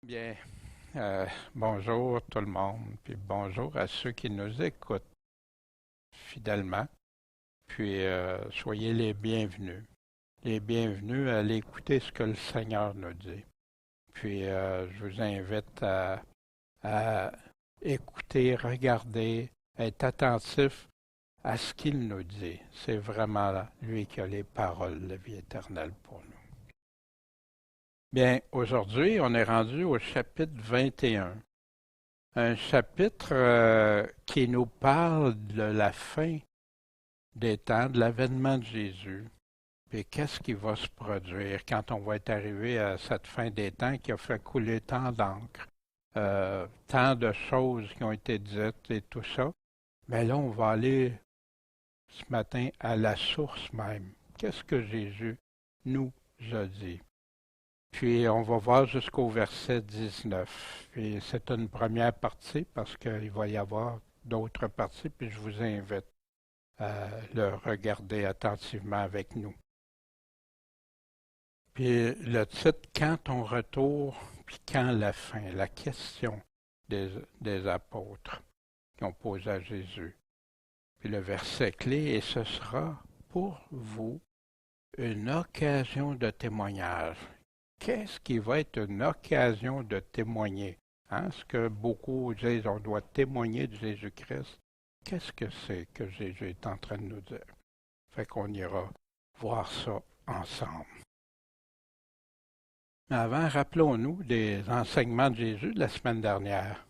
Bien, bonjour tout le monde, puis bonjour à ceux qui nous écoutent fidèlement, puis soyez les bienvenus. Les bienvenus à aller écouter ce que le Seigneur nous dit. Puis je vous invite à écouter, regarder, être attentif à ce qu'il nous dit. C'est vraiment lui qui a les paroles de vie éternelle pour nous. Bien, aujourd'hui, on est rendu au chapitre 21. Un chapitre qui nous parle de la fin des temps, de l'avènement de Jésus. Puis qu'est-ce qui va se produire quand on va être arrivé à cette fin des temps qui a fait couler tant d'encre, tant de choses qui ont été dites et tout ça. Mais là, on va aller ce matin à la source même. Qu'est-ce que Jésus nous a dit? Puis on va voir jusqu'au verset 19. Puis c'est une première partie parce qu'il va y avoir d'autres parties, puis je vous invite à le regarder attentivement avec nous. Puis le titre, Quand ton retour, puis quand la fin, la question des apôtres qui ont posé à Jésus. Puis le verset clé, et ce sera pour vous une occasion de témoignage. Qu'est-ce qui va être une occasion de témoigner? Hein? Ce que beaucoup disent, on doit témoigner de Jésus-Christ. Qu'est-ce que c'est que Jésus est en train de nous dire? Fait qu'on ira voir ça ensemble. Mais avant, rappelons-nous des enseignements de Jésus de la semaine dernière.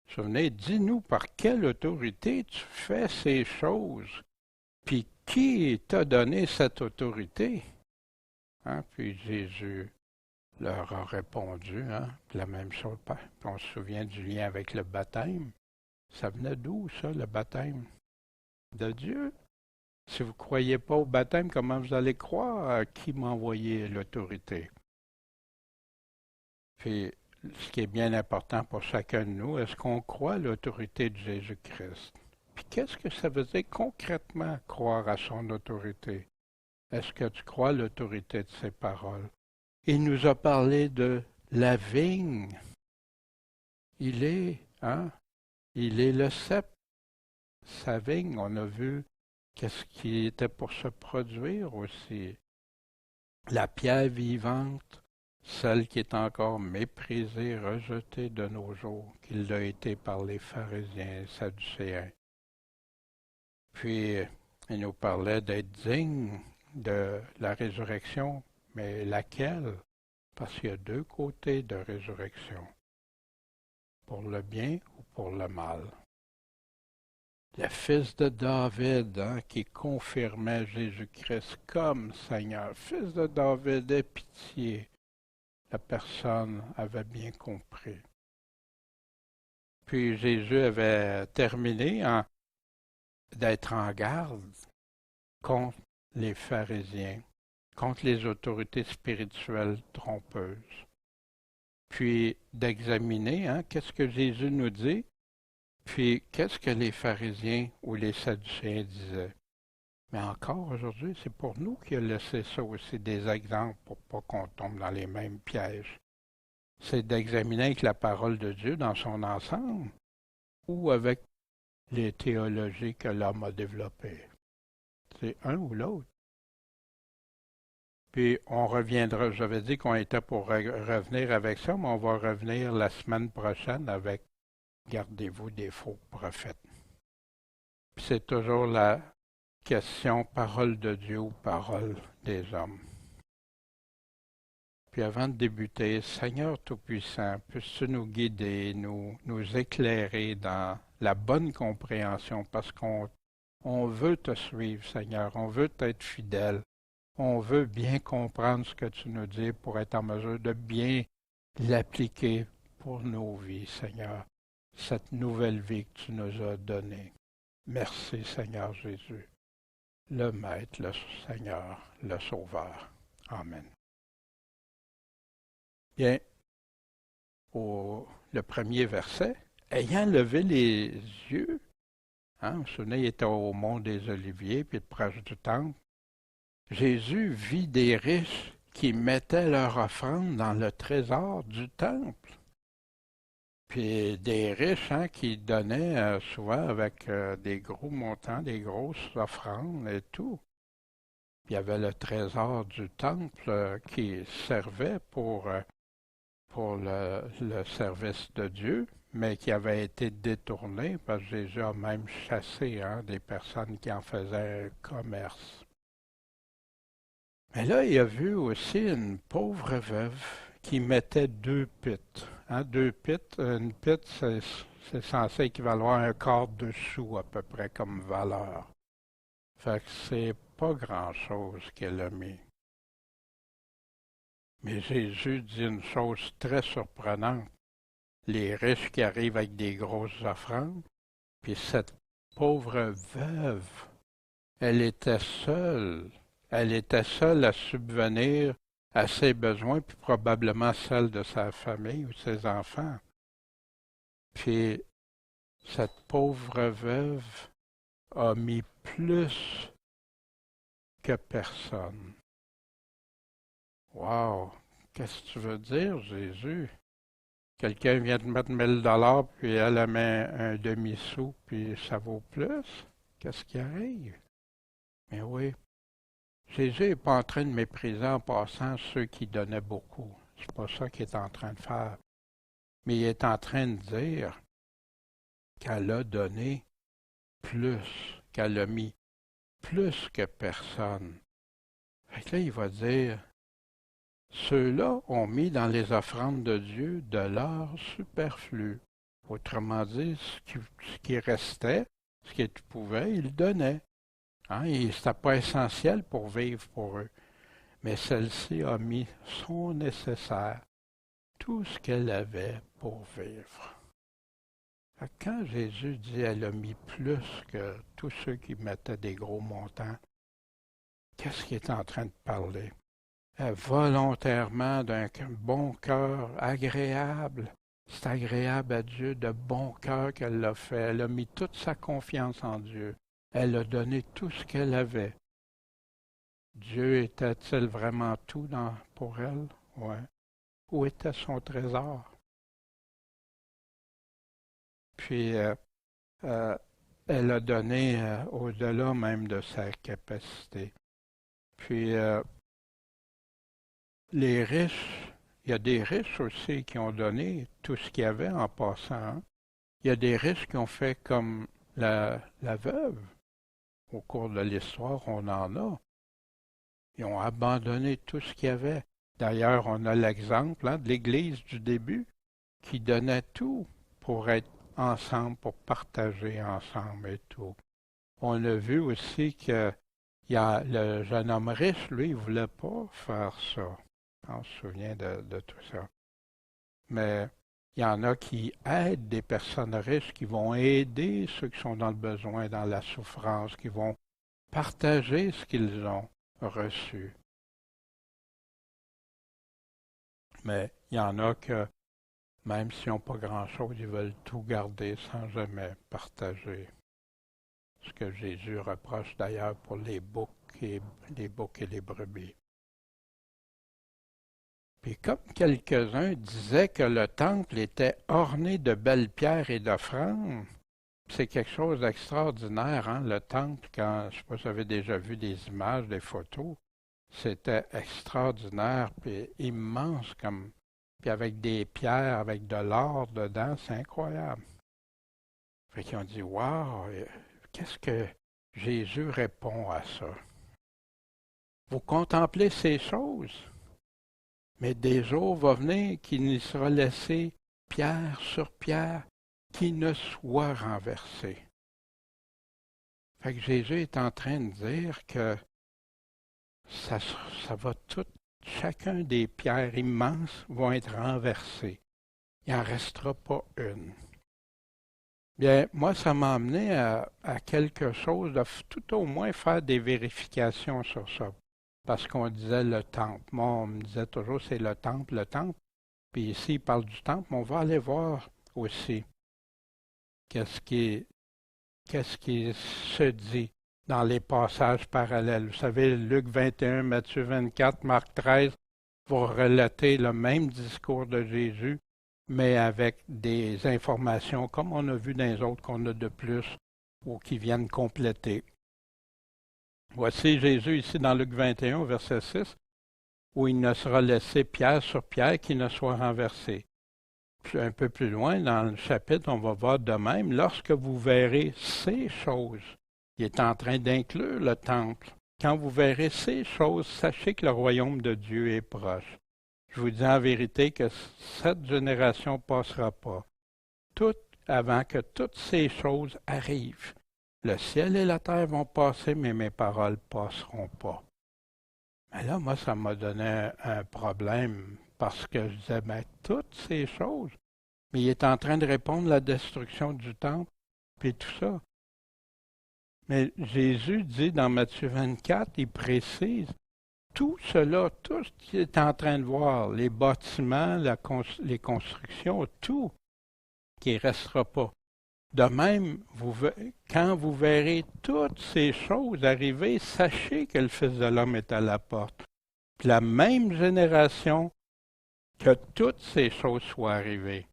Souvenez, dis-nous par quelle autorité tu fais ces choses, puis qui t'a donné cette autorité? Hein? Puis Jésus leur a répondu, hein, la même chose. Puis on se souvient du lien avec le baptême. Ça venait d'où, ça, le baptême? De Dieu. Si vous ne croyez pas au baptême, comment vous allez croire à qui m'a envoyé l'autorité? Puis, ce qui est bien important pour chacun de nous, est-ce qu'on croit à l'autorité de Jésus-Christ? Puis, qu'est-ce que ça veut dire concrètement, croire à son autorité? Est-ce que tu crois à l'autorité de ses paroles? Il nous a parlé de la vigne. Il est, hein? Il est le cep. Sa vigne, on a vu qu'est-ce qui était pour se produire aussi. La pierre vivante, celle qui est encore méprisée, rejetée de nos jours, qu'il l'a été par les pharisiens et sadducéens. Puis, il nous parlait d'être digne de la résurrection, mais laquelle? Parce qu'il y a deux côtés de résurrection, pour le bien ou pour le mal. Le fils de David, hein, qui confirmait Jésus-Christ comme Seigneur. Fils de David, aie pitié. La personne avait bien compris. Puis Jésus avait terminé d'être en garde contre les pharisiens, contre les autorités spirituelles trompeuses. Puis d'examiner, hein, qu'est-ce que Jésus nous dit, puis qu'est-ce que les pharisiens ou les sadducéens disaient. Mais encore aujourd'hui, c'est pour nous qu'il a laissé ça aussi des exemples pour pas qu'on tombe dans les mêmes pièges. C'est d'examiner avec la parole de Dieu dans son ensemble ou avec les théologies que l'homme a développées. C'est un ou l'autre. Puis on reviendra, j'avais dit qu'on était pour revenir avec ça, mais on va revenir la semaine prochaine avec gardez-vous des faux prophètes. Puis c'est toujours la question parole de Dieu ou parole des hommes. Puis avant de débuter, Seigneur Tout-Puissant, puisses-tu nous guider, nous éclairer dans la bonne compréhension, parce qu'on veut te suivre, Seigneur, on veut t'être fidèle, on veut bien comprendre ce que tu nous dis pour être en mesure de bien l'appliquer pour nos vies, Seigneur, cette nouvelle vie que tu nous as donnée. Merci, Seigneur Jésus, le Maître, le Seigneur, le Sauveur. Amen. Bien, le premier verset, ayant levé les yeux, hein, vous vous souvenez, il était au mont des Oliviers, puis proche du temple, Jésus vit des riches qui mettaient leur offrande dans le trésor du temple. Puis des riches qui donnaient souvent avec des gros montants, des grosses offrandes et tout. Puis il y avait le trésor du temple qui servait pour le service de Dieu, mais qui avait été détourné parce que Jésus a même chassé des personnes qui en faisaient un commerce. Mais là, il a vu aussi une pauvre veuve qui mettait deux pittes. Deux pittes, une pitte, c'est censé équivaloir à un quart de sou à peu près comme valeur. Fait que c'est pas grand-chose qu'elle a mis. Mais Jésus dit une chose très surprenante. Les riches qui arrivent avec des grosses offrandes, puis cette pauvre veuve, elle était seule. Elle était seule à subvenir à ses besoins, puis probablement celle de sa famille ou ses enfants. Puis cette pauvre veuve a mis plus que personne. Wow! Qu'est-ce que tu veux dire, Jésus? Quelqu'un vient de mettre 1000 $, puis elle met un demi-sou, puis ça vaut plus? Qu'est-ce qui arrive? Mais oui, Jésus n'est pas en train de mépriser en passant ceux qui donnaient beaucoup. C'est pas ça qu'il est en train de faire. Mais il est en train de dire qu'elle a donné plus, qu'elle a mis plus que personne. Fait que là, il va dire, ceux-là ont mis dans les offrandes de Dieu de l'or superflu. Autrement dit, ce qui restait, ce qu'ils pouvaient, ils donnaient. Et c'était pas essentiel pour vivre pour eux. Mais celle-ci a mis son nécessaire, tout ce qu'elle avait pour vivre. Quand Jésus dit elle a mis plus que tous ceux qui mettaient des gros montants, qu'est-ce qu'il est en train de parler? Volontairement d'un bon cœur agréable. C'est agréable à Dieu de bon cœur qu'elle l'a fait. Elle a mis toute sa confiance en Dieu. Elle a donné tout ce qu'elle avait. Dieu était-il vraiment tout pour elle? Ouais. Où était son trésor? Puis, elle a donné au-delà même de sa capacité. Puis, les riches, il y a des riches aussi qui ont donné tout ce qu'il y avait en passant. Il y a des riches qui ont fait comme la veuve. Au cours de l'histoire, on en a. Ils ont abandonné tout ce qu'il y avait. D'ailleurs, on a l'exemple de l'Église du début qui donnait tout pour être ensemble, pour partager ensemble et tout. On a vu aussi que le jeune homme riche, lui, il ne voulait pas faire ça. On se souvient de tout ça. Mais il y en a qui aident des personnes riches, qui vont aider ceux qui sont dans le besoin, dans la souffrance, qui vont partager ce qu'ils ont reçu. Mais il y en a que, même s'ils n'ont pas grand-chose, ils veulent tout garder sans jamais partager. Ce que Jésus reproche d'ailleurs pour les boucs et les brebis. Puis comme quelques-uns disaient que le temple était orné de belles pierres et d'offrandes, c'est quelque chose d'extraordinaire, le temple, quand, je ne sais pas si vous avez déjà vu des images, des photos, c'était extraordinaire, puis immense puis avec des pierres, avec de l'or dedans, c'est incroyable. Fait qu'ils ont dit, waouh, qu'est-ce que Jésus répond à ça? Vous contemplez ces choses, mais des jours vont venir qu'il n'y sera laissé pierre sur pierre qui ne soit renversé. Fait que Jésus est en train de dire que ça va tout, chacun des pierres immenses vont être renversées. Il n'en restera pas une. Bien, moi, ça m'a amené à quelque chose de tout au moins faire des vérifications sur ça. Parce qu'on disait le temple. Moi, on me disait toujours c'est le temple, le temple. Puis ici, il parle du temple, mais on va aller voir aussi qu'est-ce qui se dit dans les passages parallèles. Vous savez, Luc 21, Matthieu 24, Marc 13 vont relater le même discours de Jésus, mais avec des informations comme on a vu dans les autres qu'on a de plus ou qui viennent compléter. Voici Jésus ici dans Luc 21, verset 6, où il ne sera laissé pierre sur pierre qui ne soit renversé. Puis un peu plus loin dans le chapitre, on va voir de même, lorsque vous verrez ces choses, il est en train d'inclure le temple. Quand vous verrez ces choses, sachez que le royaume de Dieu est proche. Je vous dis en vérité que cette génération ne passera pas. Tout avant que toutes ces choses arrivent. Le ciel et la terre vont passer, mais mes paroles ne passeront pas. Mais là, moi, ça m'a donné un problème parce que je disais, mais toutes ces choses. Mais il est en train de répondre à la destruction du temple, puis tout ça. Mais Jésus dit dans Matthieu 24, il précise, tout cela, tout ce qu'il est en train de voir, les bâtiments, les constructions, tout, qui ne restera pas. De même, quand vous verrez toutes ces choses arriver, sachez que le Fils de l'homme est à la porte. Puis la même génération, que toutes ces choses soient arrivées.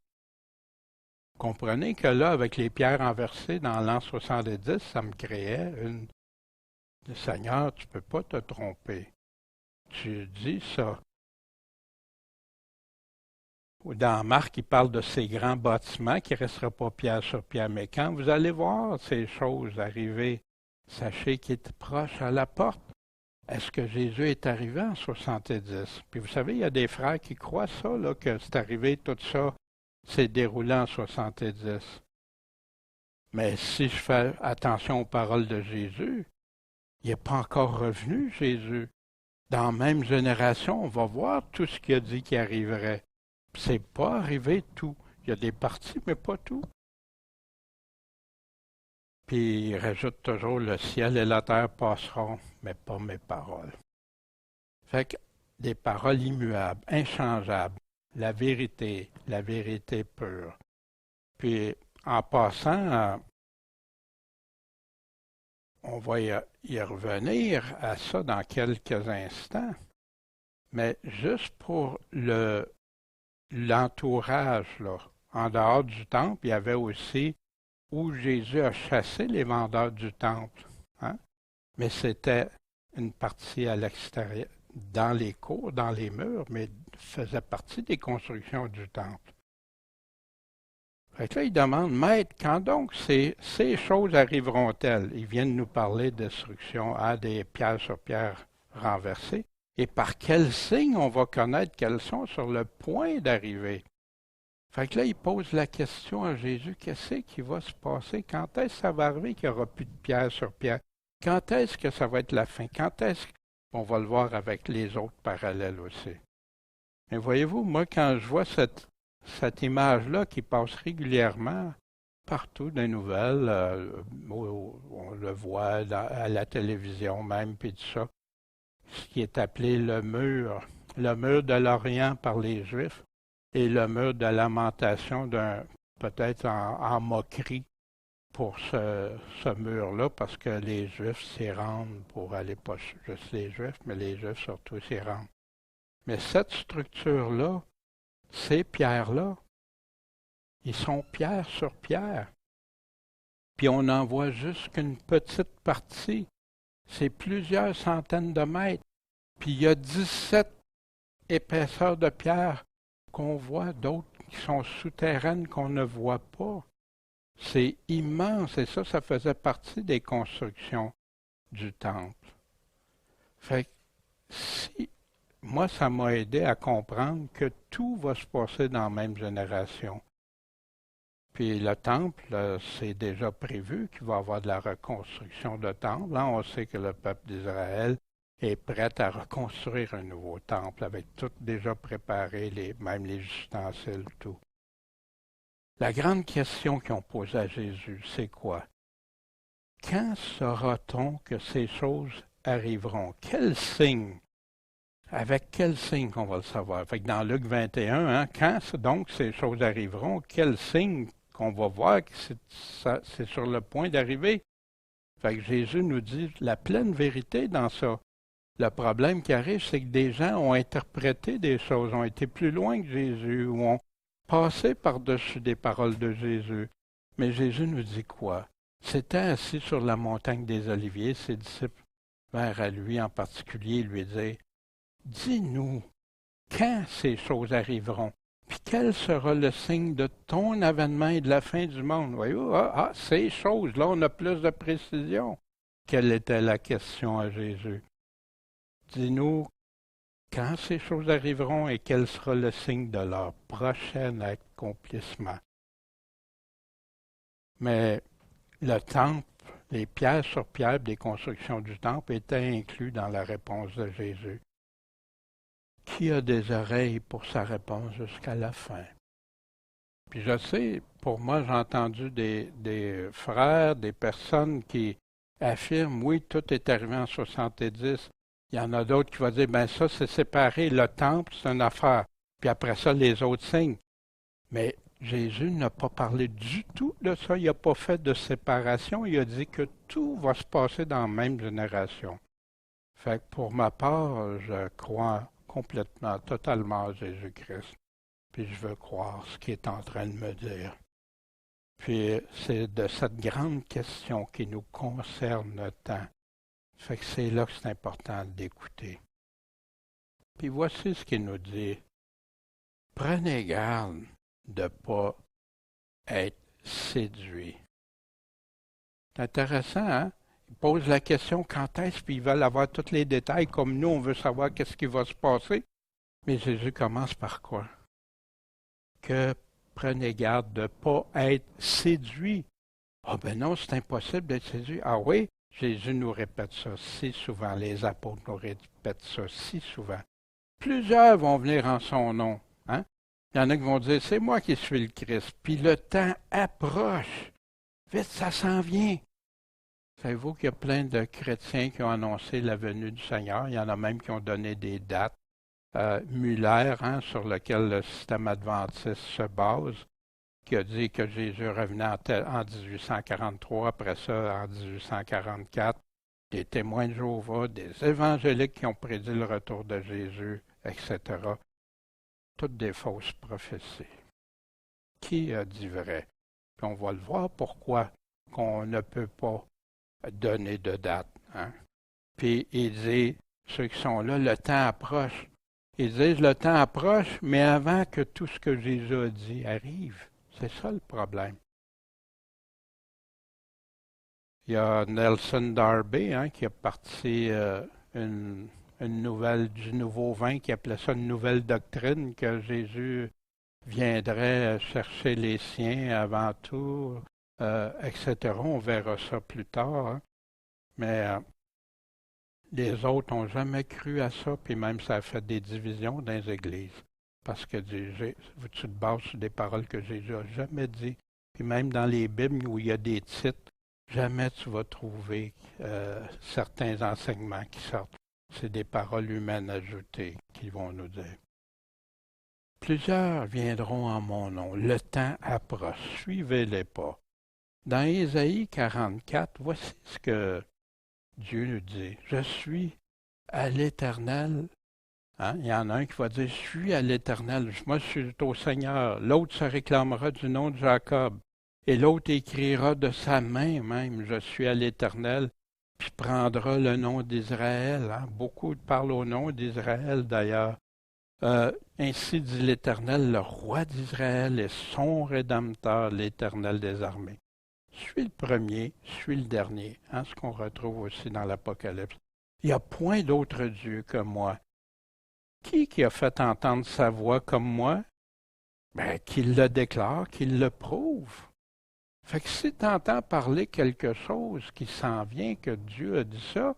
Comprenez que là, avec les pierres renversées dans l'an 70, ça me créait une... Seigneur, tu ne peux pas te tromper. Tu dis ça. Dans Marc, il parle de ces grands bâtiments qui ne resteront pas pierre sur pierre. Mais quand vous allez voir ces choses arriver, sachez qu'il est proche à la porte. Est-ce que Jésus est arrivé en 70? Puis vous savez, il y a des frères qui croient ça, là, que c'est arrivé, tout ça s'est déroulé en 70. Mais si je fais attention aux paroles de Jésus, il n'est pas encore revenu, Jésus. Dans la même génération, on va voir tout ce qu'il a dit qui arriverait. C'est pas arrivé tout. Il y a des parties, mais pas tout. Puis il rajoute toujours le ciel et la terre passeront, mais pas mes paroles. Fait que des paroles immuables, inchangeables, la vérité pure. Puis en passant, on va y revenir à ça dans quelques instants, mais juste pour l'entourage, là, en dehors du temple, il y avait aussi où Jésus a chassé les vendeurs du temple. Hein? Mais c'était une partie à l'extérieur, dans les cours, dans les murs, mais faisait partie des constructions du temple. Fait que là, il demande, Maître, quand donc ces choses arriveront-elles? Ils viennent nous parler de destruction à des pierres sur pierres renversées. Et par quel signe on va connaître qu'elles sont sur le point d'arriver? Fait que là, il pose la question à Jésus, qu'est-ce qui va se passer? Quand est-ce que ça va arriver qu'il n'y aura plus de pierre sur pierre? Quand est-ce que ça va être la fin? Quand est-ce qu'on va le voir avec les autres parallèles aussi? Mais voyez-vous, moi, quand je vois cette image-là qui passe régulièrement partout dans les nouvelles, on le voit à la télévision même, puis tout ça, ce qui est appelé le mur de l'Orient par les Juifs, et le mur de lamentation peut-être en moquerie pour ce mur-là, parce que les Juifs s'y rendent pour aller, pas juste les Juifs, mais les Juifs surtout s'y rendent. Mais cette structure-là, ces pierres-là, ils sont pierre sur pierre. Puis on n'en voit juste qu'une petite partie. C'est plusieurs centaines de mètres. Puis il y a 17 épaisseurs de pierre qu'on voit, d'autres qui sont souterraines qu'on ne voit pas. C'est immense et ça faisait partie des constructions du temple. Fait que moi, ça m'a aidé à comprendre que tout va se passer dans la même génération. Puis le temple, c'est déjà prévu qu'il va y avoir de la reconstruction de temple. Là, on sait que le peuple d'Israël est prêt à reconstruire un nouveau temple avec tout déjà préparé, même les ustensiles, tout. La grande question qu'ils ont posée à Jésus, c'est quoi? Quand saura-t-on que ces choses arriveront? Quel signe? Avec quel signe qu'on va le savoir? Fait que dans Luc 21, quand donc ces choses arriveront, quel signe qu'on va voir que c'est sur le point d'arriver? Fait que Jésus nous dit la pleine vérité dans ça. Le problème qui arrive, c'est que des gens ont interprété des choses, ont été plus loin que Jésus, ou passer par-dessus des paroles de Jésus. Mais Jésus nous dit quoi? S'étant assis sur la montagne des Oliviers, ses disciples vinrent à lui en particulier lui dire, « Dis-nous, quand ces choses arriveront? Puis quel sera le signe de ton avènement et de la fin du monde? » Voyez-vous, ces choses, là, on a plus de précision. Quelle était la question à Jésus? Dis-nous quand ces choses arriveront et quel sera le signe de leur prochain accomplissement. Mais le temple, les pierres sur pierre des constructions du temple étaient inclus dans la réponse de Jésus. Qui a des oreilles pour sa réponse jusqu'à la fin? Puis je sais, pour moi, j'ai entendu des frères, des personnes qui affirment, oui, tout est arrivé en 70. Il y en a d'autres qui vont dire, ben ça, c'est séparé. Le temple, c'est une affaire. Puis après ça, les autres signes. Mais Jésus n'a pas parlé du tout de ça. Il n'a pas fait de séparation. Il a dit que tout va se passer dans la même génération. Fait que pour ma part, je crois complètement, totalement à Jésus-Christ. Puis je veux croire ce qu'il est en train de me dire. Puis c'est de cette grande question qui nous concerne tant. Fait que c'est là que c'est important d'écouter. Puis voici ce qu'il nous dit. Prenez garde de ne pas être séduit. C'est intéressant, hein? Ils posent la question quand est-ce, puis ils veulent avoir tous les détails, comme nous, on veut savoir qu'est-ce qui va se passer. Mais Jésus commence par quoi? Que prenez garde de ne pas être séduit. Ah ben non, c'est impossible d'être séduit. Ah oui, Jésus nous répète ça si souvent, les apôtres nous répètent ça si souvent. Plusieurs vont venir en son nom. Hein? Il y en a qui vont dire, c'est moi qui suis le Christ. Puis le temps approche. Vite, ça s'en vient. Savez-vous qu'il y a plein de chrétiens qui ont annoncé la venue du Seigneur? Il y en a même qui ont donné des dates. Muller, hein, sur lequel le système adventiste se base, qui a dit que Jésus revenait en 1843, après ça en 1844. Des témoins de Jéhovah, des évangéliques qui ont prédit le retour de Jésus, etc. Toutes des fausses prophéties. Qui a dit vrai? Puis on va le voir pourquoi qu'on ne peut pas donner de date. Hein? Puis il dit, ceux qui sont là, le temps approche. Ils disent, le temps approche, mais avant que tout ce que Jésus a dit arrive. C'est ça le problème. Il y a Nelson Darby, hein, qui a parti une nouvelle du nouveau vin, qui appelait ça une nouvelle doctrine, que Jésus viendrait chercher les siens avant tout, etc. On verra ça plus tard. Hein. Mais les autres n'ont jamais cru à ça, puis même ça a fait des divisions dans les églises. Parce que tu te bases sur des paroles que Jésus n'a jamais dit. Puis même dans les Bibles où il y a des titres, jamais tu vas trouver certains enseignements qui sortent. C'est des paroles humaines ajoutées qu'ils vont nous dire. Plusieurs viendront en mon nom. Le temps approche. Suivez-les pas. Dans Ésaïe 44, voici ce que Dieu nous dit. Je suis à l'Éternel. Hein? Il y en a un qui va dire, je suis à l'Éternel. Moi, je suis au Seigneur. L'autre se réclamera du nom de Jacob. Et l'autre écrira de sa main même, je suis à l'Éternel, puis prendra le nom d'Israël. Hein? Beaucoup parlent au nom d'Israël d'ailleurs. Ainsi dit l'Éternel, le roi d'Israël et son Rédempteur, l'Éternel des armées. Je suis le premier, je suis le dernier, hein, ce qu'on retrouve aussi dans l'Apocalypse. Il n'y a point d'autre Dieu que moi. Qui a fait entendre sa voix comme moi? Ben, qu'il le déclare, qu'il le prouve. Fait que si tu entends parler quelque chose qui s'en vient, que Dieu a dit ça,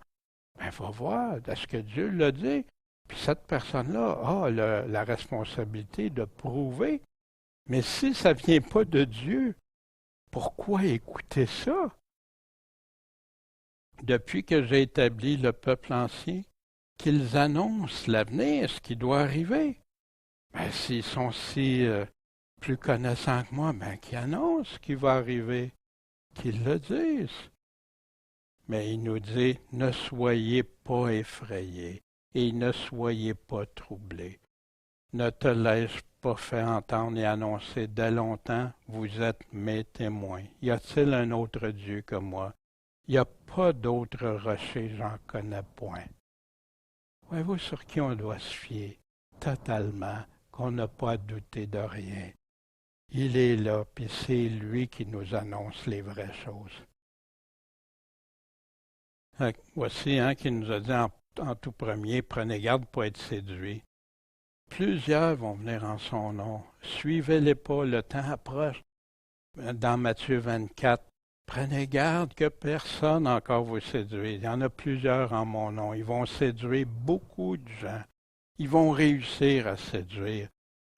ben, va voir, est-ce que Dieu l'a dit? Puis cette personne-là a la responsabilité de prouver. Mais si ça ne vient pas de Dieu, pourquoi écouter ça? Depuis que j'ai établi le peuple ancien, qu'ils annoncent l'avenir, ce qui doit arriver. Ben, s'ils sont si plus connaissants que moi, ben, qu'ils annoncent ce qui va arriver, qu'ils le disent. Mais il nous dit, ne soyez pas effrayés et ne soyez pas troublés. Ne te laisse pas fait entendre et annoncer dès longtemps, vous êtes mes témoins. Y a-t-il un autre Dieu que moi? Il n'y a pas d'autre rocher, j'en connais point. Voyez-vous sur qui on doit se fier totalement, qu'on n'a pas à douter de rien. Il est là, puis c'est lui qui nous annonce les vraies choses. Voici qui nous a dit en tout premier, prenez garde pour être séduits. Plusieurs vont venir en son nom. Suivez-les pas, le temps approche. Dans Matthieu 24, prenez garde que personne encore vous séduise. Il y en a plusieurs en mon nom. Ils vont séduire beaucoup de gens. Ils vont réussir à séduire.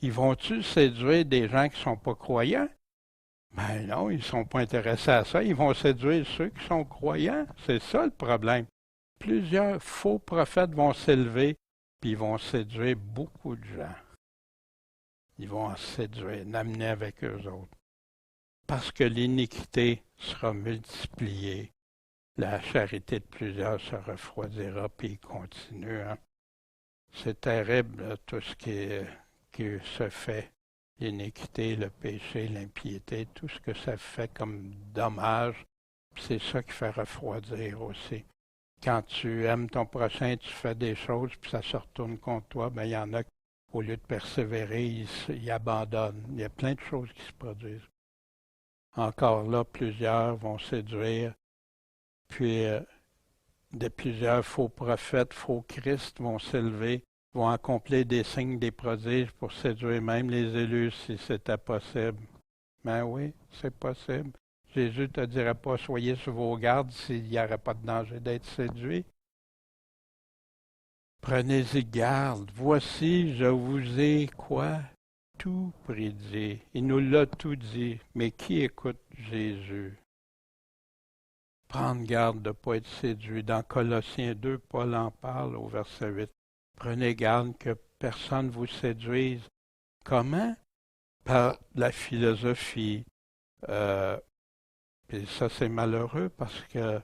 Ils vont-tu séduire des gens qui ne sont pas croyants? Ben non, ils ne sont pas intéressés à ça. Ils vont séduire ceux qui sont croyants. C'est ça le problème. Plusieurs faux prophètes vont s'élever, puis ils vont séduire beaucoup de gens. Ils vont en séduire, l'amener avec eux autres. Parce que l'iniquité sera multipliée, la charité de plusieurs se refroidira, puis il continue. C'est terrible, tout ce qui se fait. L'iniquité, le péché, l'impiété, tout ce que ça fait comme dommage, c'est ça qui fait refroidir aussi. Quand tu aimes ton prochain, tu fais des choses, puis ça se retourne contre toi, bien, il y en a qui, au lieu de persévérer, ils abandonnent. Il y a plein de choses qui se produisent. Encore là, plusieurs vont séduire, puis plusieurs faux prophètes, faux Christ vont s'élever, vont accomplir des signes, des prodiges pour séduire même les élus si c'était possible. Ben oui, c'est possible. Jésus ne te dirait pas soyez sur vos gardes s'il n'y aurait pas de danger d'être séduit. Prenez-y garde. Voici, je vous ai quoi? Tout prédit. Il nous l'a tout dit. Mais qui écoute Jésus? Prendre garde de ne pas être séduit. Dans Colossiens 2, Paul en parle au verset 8. Prenez garde que personne ne vous séduise. Comment? Par la philosophie. Puis ça, c'est malheureux parce que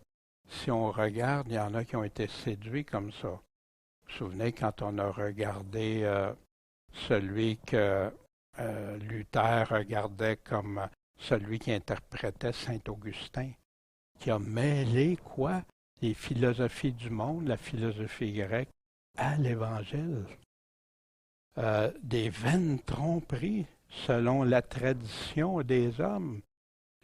si on regarde, il y en a qui ont été séduits comme ça. Vous vous souvenez quand on a regardé celui que Luther regardait comme celui qui interprétait Saint-Augustin, qui a mêlé quoi? Les philosophies du monde, la philosophie grecque, à l'Évangile. Des vaines tromperies selon la tradition des hommes,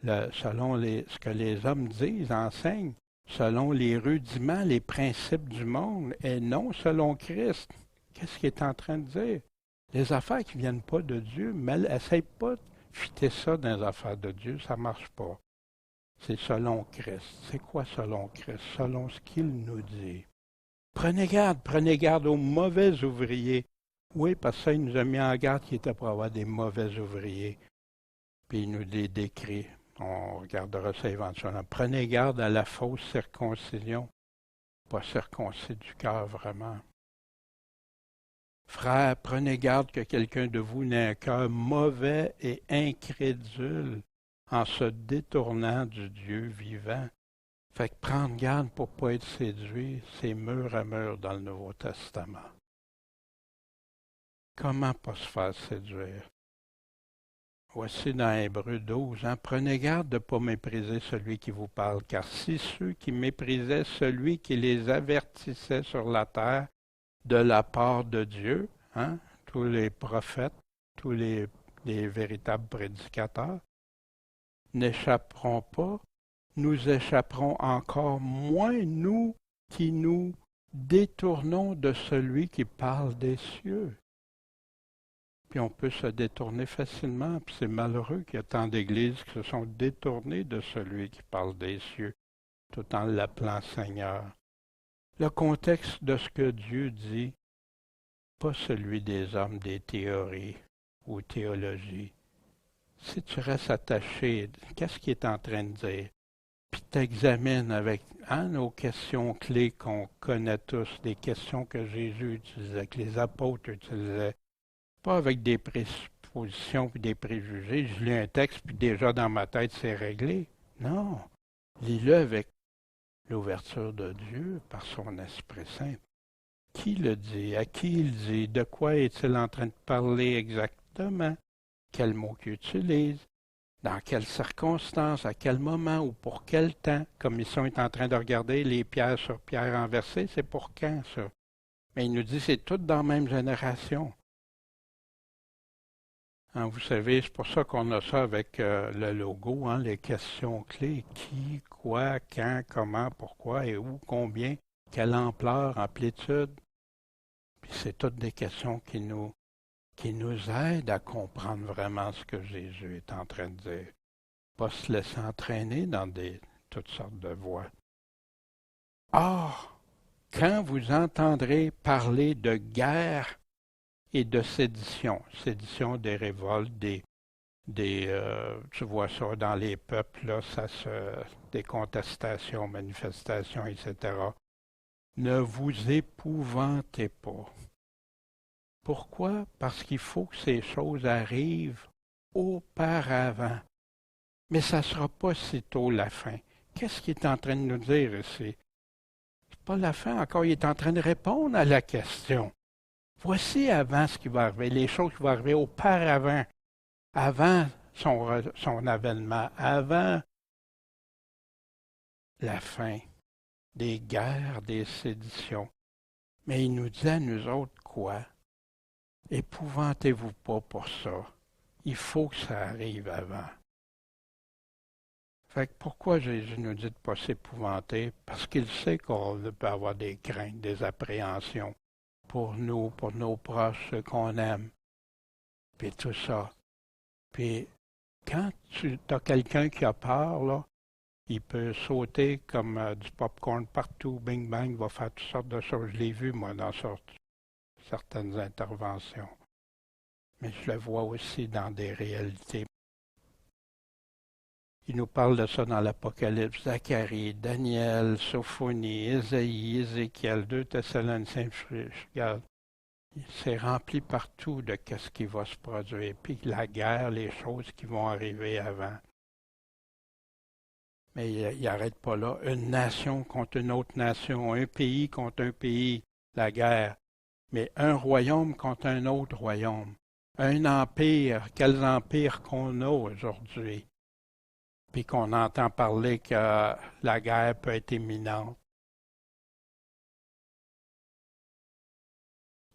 selon ce que les hommes disent, enseignent, selon les rudiments, les principes du monde, et non selon Christ. Qu'est-ce qu'il est en train de dire? Les affaires qui ne viennent pas de Dieu, mais essaye pas de fitter ça dans les affaires de Dieu, ça ne marche pas. C'est selon Christ. C'est quoi selon Christ? Selon ce qu'il nous dit. Prenez garde aux mauvais ouvriers. Oui, parce que ça, il nous a mis en garde qu'il était pour avoir des mauvais ouvriers. Puis il nous les décrit. On regardera ça éventuellement. Prenez garde à la fausse circoncision. Pas circoncis du cœur, vraiment. Frères, prenez garde que quelqu'un de vous n'ait un cœur mauvais et incrédule en se détournant du Dieu vivant. Fait que prendre garde pour ne pas être séduit, c'est mur à mur dans le Nouveau Testament. Comment pas se faire séduire? Voici dans Hébreux 12, prenez garde de ne pas mépriser celui qui vous parle, car si ceux qui méprisaient celui qui les avertissait sur la terre de la part de Dieu, tous les prophètes, tous les véritables prédicateurs, n'échapperont pas, nous échapperons encore moins, nous qui nous détournons de celui qui parle des cieux. Puis on peut se détourner facilement, puis c'est malheureux qu'il y a tant d'églises qui se sont détournées de celui qui parle des cieux, tout en l'appelant Seigneur. Le contexte de ce que Dieu dit, pas celui des hommes, des théories ou théologie. Si tu restes attaché, qu'est-ce qu'il est en train de dire? Puis t'examines avec nos questions clés qu'on connaît tous, des questions que Jésus utilisait, que les apôtres utilisaient. Pas avec des présuppositions et des préjugés. Je lis un texte, puis déjà dans ma tête, c'est réglé. Non. Lis-le avec l'ouverture de Dieu par son Esprit Saint. Qui le dit? À qui il dit? De quoi est-il en train de parler exactement? Quels mots qu'il utilise? Dans quelles circonstances? À quel moment? Ou pour quel temps? Comme ils sont en train de regarder les pierres sur pierre renversées, c'est pour quand ça? Mais il nous dit c'est tout dans la même génération. Hein, vous savez, c'est pour ça qu'on a ça avec le logo, hein, les questions clés. Qui, quoi, quand, comment, pourquoi et où, combien, quelle ampleur, amplitude. Puis c'est toutes des questions qui nous aident à comprendre vraiment ce que Jésus est en train de dire. Pas se laisser entraîner dans toutes sortes de voies. Or, quand vous entendrez parler de guerre et de sédition des révoltes, tu vois ça dans les peuples, là, des contestations, manifestations, etc. Ne vous épouvantez pas. Pourquoi? Parce qu'il faut que ces choses arrivent auparavant. Mais ça ne sera pas sitôt la fin. Qu'est-ce qu'il est en train de nous dire ici? C'est pas la fin encore, il est en train de répondre à la question. Voici avant ce qui va arriver, les choses qui vont arriver auparavant, avant son avènement, avant la fin des guerres, des séditions. Mais il nous dit à nous autres quoi? Épouvantez-vous pas pour ça. Il faut que ça arrive avant. Fait que pourquoi Jésus nous dit de ne pas s'épouvanter? Parce qu'il sait qu'on peut avoir des craintes, des appréhensions pour nous, pour nos proches, ceux qu'on aime, puis tout ça. Puis quand tu as quelqu'un qui a peur, là, il peut sauter comme du popcorn partout, bing bang, il va faire toutes sortes de choses. Je l'ai vu, moi, dans certaines interventions. Mais je le vois aussi dans des réalités. Il nous parle de ça dans l'Apocalypse, Zacharie, Daniel, Sophonie, Ésaïe, Ézéchiel, 2 Thessaloniciens, regarde. C'est rempli partout de ce qui va se produire, puis la guerre, les choses qui vont arriver avant. Mais il n'arrête pas là. Une nation contre une autre nation, un pays contre un pays, la guerre. Mais un royaume contre un autre royaume. Un empire, quels empires qu'on a aujourd'hui. Puis qu'on entend parler que la guerre peut être imminente.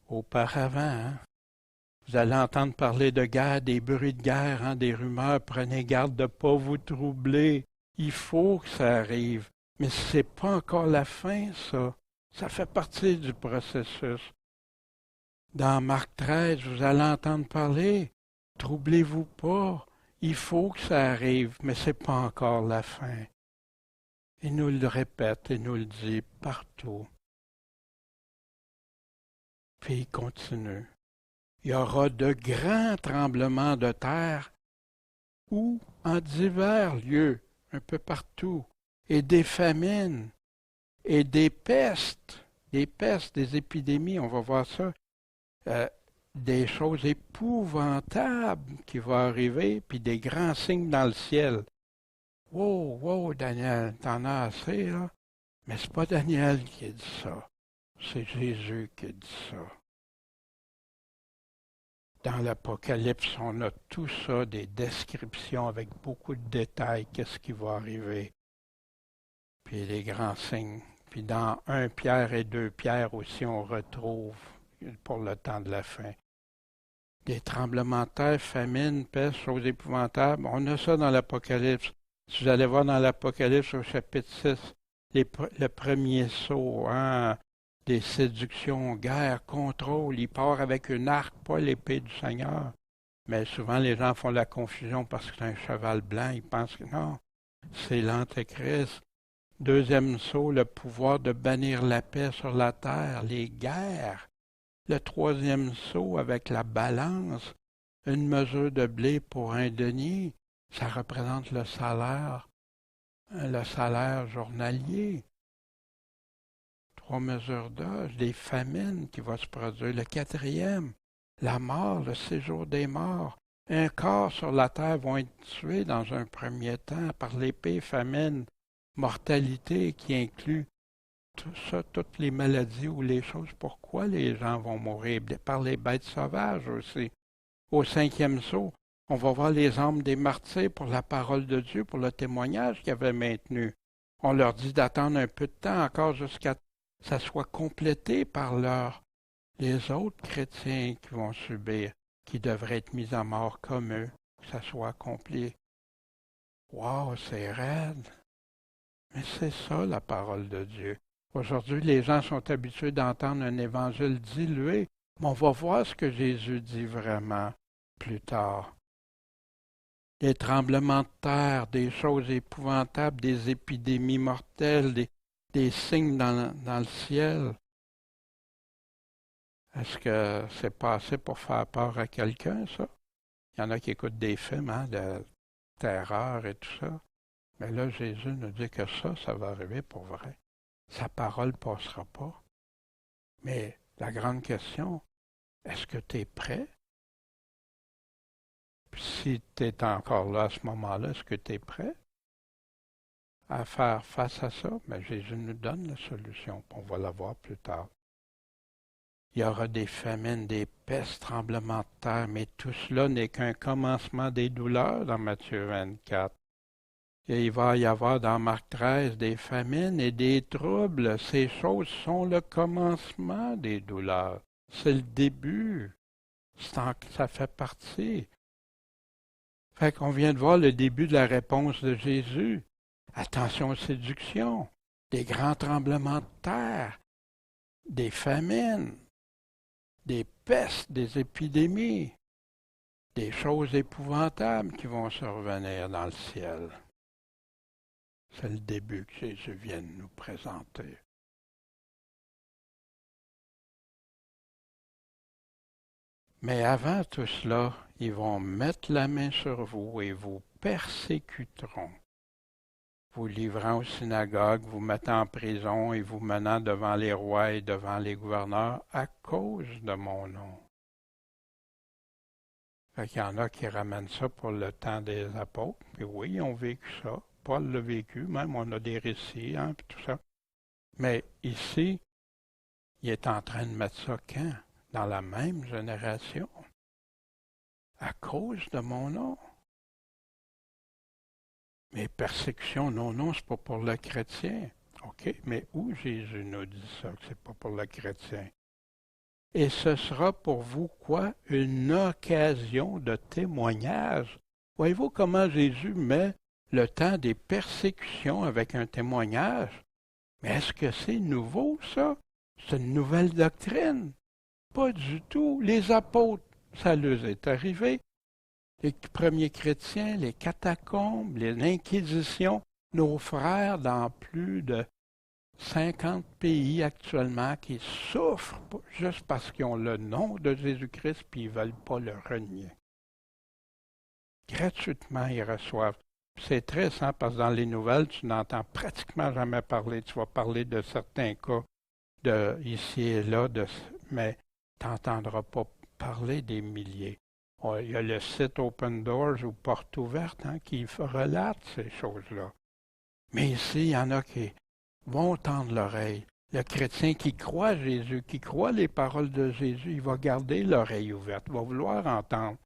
Auparavant, hein, vous allez entendre parler de guerre, des bruits de guerre, hein, des rumeurs. Prenez garde de ne pas vous troubler. Il faut que ça arrive. Mais ce n'est pas encore la fin, ça. Ça fait partie du processus. Dans Marc 13, vous allez entendre parler. Troublez-vous pas. Il faut que ça arrive, mais ce n'est pas encore la fin. Il nous le répète, il nous le dit partout. Puis il continue. Il y aura de grands tremblements de terre ou en divers lieux, un peu partout, et des famines, et des pestes, des épidémies, on va voir ça, des choses épouvantables qui vont arriver, puis des grands signes dans le ciel. Wow, wow, Daniel, t'en as assez, là? Mais c'est pas Daniel qui a dit ça. C'est Jésus qui a dit ça. Dans l'Apocalypse, on a tout ça, des descriptions avec beaucoup de détails, qu'est-ce qui va arriver. Puis les grands signes. Puis dans 1 Pierre et 2 Pierre aussi, on retrouve, pour le temps de la fin, des tremblements de terre, famine, peste, choses épouvantables. On a ça dans l'Apocalypse. Si vous allez voir dans l'Apocalypse au chapitre 6, le premier saut, hein, des séductions, guerre, contrôle. Il part avec une arc, pas l'épée du Seigneur. Mais souvent, les gens font la confusion parce que c'est un cheval blanc. Ils pensent que non, c'est l'Antéchrist. Deuxième saut, le pouvoir de bannir la paix sur la terre, les guerres. Le troisième saut avec la balance, une mesure de blé pour un denier. Ça représente le salaire journalier. 3 mesures d'âge, des famines qui vont se produire. Le quatrième, la mort, le séjour des morts. Un quart sur la terre vont être tués dans un premier temps par l'épée, famine, mortalité qui inclut tout ça, toutes les maladies ou les choses, pourquoi les gens vont mourir? Par les bêtes sauvages aussi. Au cinquième sceau, on va voir les âmes des martyrs pour la parole de Dieu, pour le témoignage qu'ils avaient maintenu. On leur dit d'attendre un peu de temps encore jusqu'à ce que ça soit complété par les autres chrétiens qui vont subir, qui devraient être mis à mort comme eux, que ça soit accompli. Wow, c'est raide! Mais c'est ça la parole de Dieu. Aujourd'hui, les gens sont habitués d'entendre un évangile dilué, mais on va voir ce que Jésus dit vraiment plus tard. Des tremblements de terre, des choses épouvantables, des épidémies mortelles, des signes dans le ciel. Est-ce que c'est passé pour faire peur à quelqu'un, ça? Il y en a qui écoutent des films de terreur et tout ça. Mais là, Jésus nous dit que ça va arriver pour vrai. Sa parole ne passera pas. Mais la grande question, est-ce que tu es prêt? Puis si tu es encore là à ce moment-là, est-ce que tu es prêt à faire face à ça? Mais Jésus nous donne la solution, on va la voir plus tard. Il y aura des famines, des pestes, tremblements de terre, mais tout cela n'est qu'un commencement des douleurs dans Matthieu 24. Et il va y avoir dans Marc 13 des famines et des troubles. Ces choses sont le commencement des douleurs. C'est le début. Ça fait partie. Fait qu'on vient de voir le début de la réponse de Jésus. Attention aux séductions, des grands tremblements de terre, des famines, des pestes, des épidémies, des choses épouvantables qui vont survenir dans le ciel. C'est le début que Jésus vient de nous présenter. Mais avant tout cela, ils vont mettre la main sur vous et vous persécuteront, vous livrant aux synagogues, vous mettant en prison et vous menant devant les rois et devant les gouverneurs à cause de mon nom. Fait qu'il y en a qui ramènent ça pour le temps des apôtres. Puis oui, ils ont vécu ça. Paul l'a vécu, même on a des récits, puis tout ça. Mais ici, il est en train de mettre ça quand? Dans la même génération. À cause de mon nom. Mais persécution, non, c'est pas pour le chrétien. OK, mais où Jésus nous dit ça, que c'est pas pour le chrétien? Et ce sera pour vous quoi? Une occasion de témoignage. Voyez-vous comment Jésus met le temps des persécutions avec un témoignage? Mais est-ce que c'est nouveau, ça? C'est une nouvelle doctrine? Pas du tout. Les apôtres, ça leur est arrivé. Les premiers chrétiens, les catacombes, l'Inquisition, nos frères dans plus de 50 pays actuellement qui souffrent juste parce qu'ils ont le nom de Jésus-Christ puis ils ne veulent pas le renier. Gratuitement, ils reçoivent. C'est très simple parce que dans les nouvelles, tu n'entends pratiquement jamais parler. Tu vas parler de certains cas de ici et là, mais tu n'entendras pas parler des milliers. Il y a le site Open Doors ou Porte ouverte qui relate ces choses-là. Mais ici, il y en a qui vont tendre l'oreille. Le chrétien qui croit Jésus, qui croit les paroles de Jésus, il va garder l'oreille ouverte, il va vouloir entendre.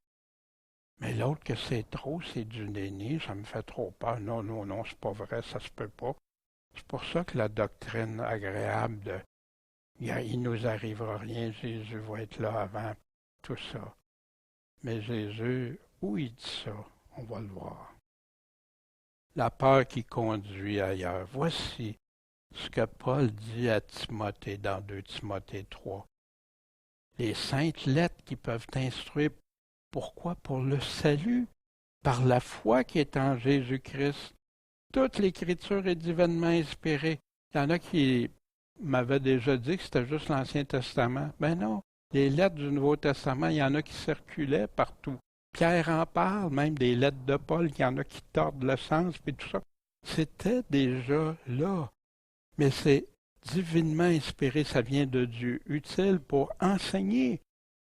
Mais l'autre que c'est trop, c'est du déni, ça me fait trop peur. Non, c'est pas vrai, ça se peut pas. C'est pour ça que la doctrine agréable de il nous arrivera rien, Jésus va être là avant, tout ça. Mais Jésus, où il dit ça? On va le voir. La peur qui conduit ailleurs. Voici ce que Paul dit à Timothée dans 2 Timothée 3. Les saintes lettres qui peuvent t'instruire. Pourquoi? Pour le salut, par la foi qui est en Jésus-Christ. Toute l'Écriture est divinement inspirée. Il y en a qui m'avaient déjà dit que c'était juste l'Ancien Testament. Ben non, les lettres du Nouveau Testament, il y en a qui circulaient partout. Pierre en parle, même des lettres de Paul, il y en a qui tordent le sens, puis tout ça. C'était déjà là. Mais c'est divinement inspiré, ça vient de Dieu, utile pour enseigner,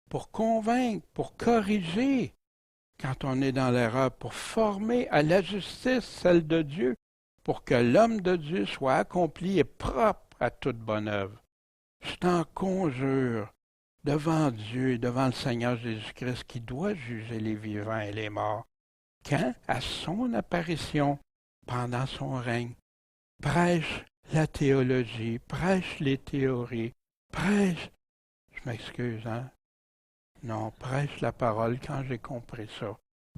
pour convaincre, pour corriger quand on est dans l'erreur, pour former à la justice, celle de Dieu, pour que l'homme de Dieu soit accompli et propre à toute bonne œuvre. Je t'en conjure, devant Dieu et devant le Seigneur Jésus-Christ qui doit juger les vivants et les morts, quand, à son apparition, pendant son règne, prêche la théologie, prêche les théories, prêche, je m'excuse, hein? Non, prêche la parole quand j'ai compris ça.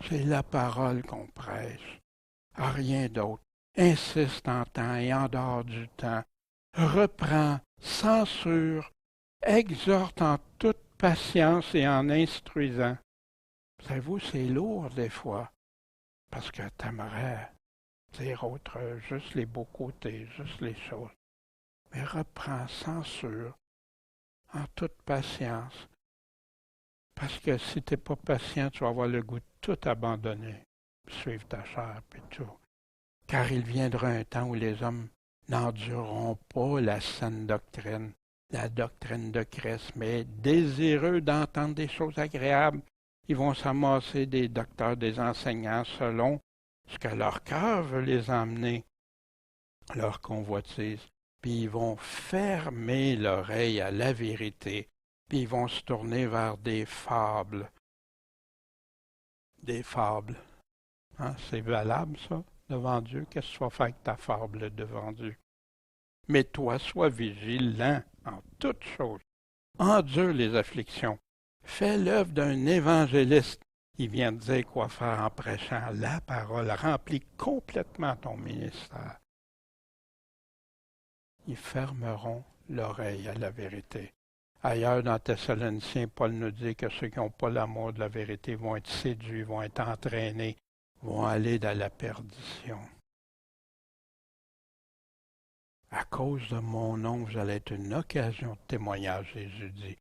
C'est la parole qu'on prêche, rien d'autre. Insiste en temps et en dehors du temps. Reprend, censure, exhorte en toute patience et en instruisant. Savez-vous, c'est lourd des fois, parce que t'aimerais dire autre, juste les beaux côtés, juste les choses. Mais reprends, censure, en toute patience. Parce que si tu n'es pas patient, tu vas avoir le goût de tout abandonner, suivre ta chair et tout. Car il viendra un temps où les hommes n'endureront pas la saine doctrine, la doctrine de Christ, mais désireux d'entendre des choses agréables, ils vont s'amasser des docteurs, des enseignants selon ce que leur cœur veut les emmener, leur convoitise. Puis ils vont fermer l'oreille à la vérité, puis ils vont se tourner vers des fables. Des fables. Hein? C'est valable, ça, devant Dieu. Qu'est-ce que tu vas faire avec ta fable devant Dieu? Mais toi, sois vigilant en toutes choses. Endure les afflictions. Fais l'œuvre d'un évangéliste. Il vient de dire quoi faire en prêchant la parole. Remplis complètement ton ministère. Ils fermeront l'oreille à la vérité. Ailleurs, dans Thessaloniciens, Paul nous dit que ceux qui n'ont pas l'amour de la vérité vont être séduits, vont être entraînés, vont aller dans la perdition. À cause de mon nom, vous allez être une occasion de témoignage, Jésus dit.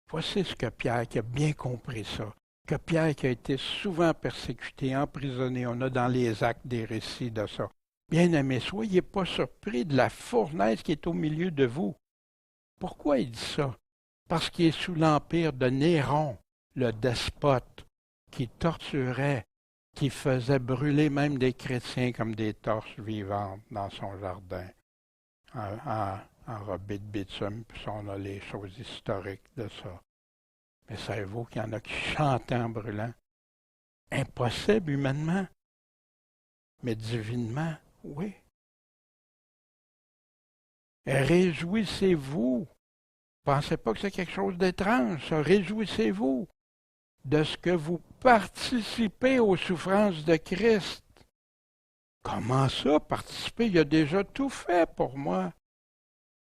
Voici ce que Pierre, qui a bien compris ça, que Pierre qui a été souvent persécuté, emprisonné, on a dans les actes des récits de ça. Bien-aimés, soyez pas surpris de la fournaise qui est au milieu de vous. Pourquoi il dit ça? Parce qu'il est sous l'empire de Néron, le despote, qui torturait, qui faisait brûler même des chrétiens comme des torches vivantes dans son jardin, enrobés de bitume, puis on a les choses historiques de ça. Mais savez-vous qu'il y en a qui chantaient en brûlant? Impossible humainement, mais divinement, oui. Et réjouissez-vous. Pensez pas que c'est quelque chose d'étrange, ça. Réjouissez-vous de ce que vous participez aux souffrances de Christ. Comment ça, participer? Il a déjà tout fait pour moi.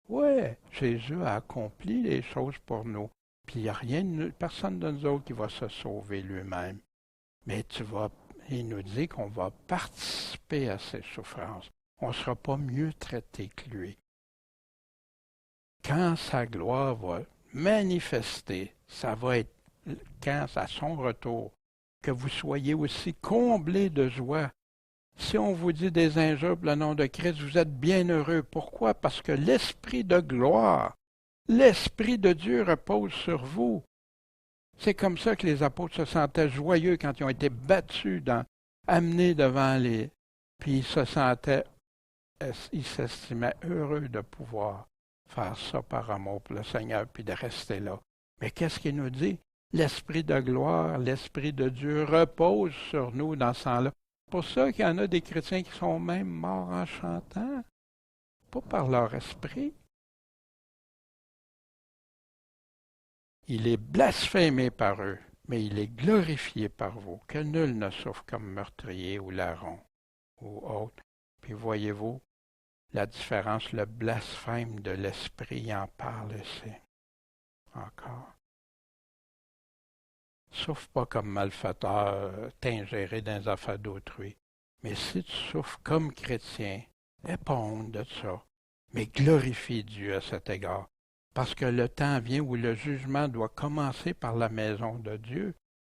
Oui, Jésus a accompli les choses pour nous. Puis il n'y a rien, personne de nous autres qui va se sauver lui-même. Mais il nous dit qu'on va participer à ses souffrances. On ne sera pas mieux traité que lui. Quand sa gloire va manifester, ça va être quand à son retour, que vous soyez aussi comblés de joie. Si on vous dit des injures pour le nom de Christ, vous êtes bien heureux. Pourquoi? Parce que l'Esprit de gloire, l'Esprit de Dieu repose sur vous. C'est comme ça que les apôtres se sentaient joyeux quand ils ont été battus, amenés devant les... Puis ils s'estimaient heureux de pouvoir faire ça par amour pour le Seigneur, puis de rester là. Mais qu'est-ce qu'il nous dit? L'Esprit de gloire, l'Esprit de Dieu repose sur nous dans ce temps-là. C'est pour ça qu'il y en a des chrétiens qui sont même morts en chantant, pas par leur esprit. Il est blasphémé par eux, mais il est glorifié par vous, que nul ne souffre comme meurtrier ou larron ou autre. Puis voyez-vous, la différence, le blasphème de l'esprit, il en parle ici. Encore. Souffre pas comme malfaiteur, t'ingérer dans les affaires d'autrui. Mais si tu souffres comme chrétien, n'aie pas honte de ça, mais glorifie Dieu à cet égard. Parce que le temps vient où le jugement doit commencer par la maison de Dieu.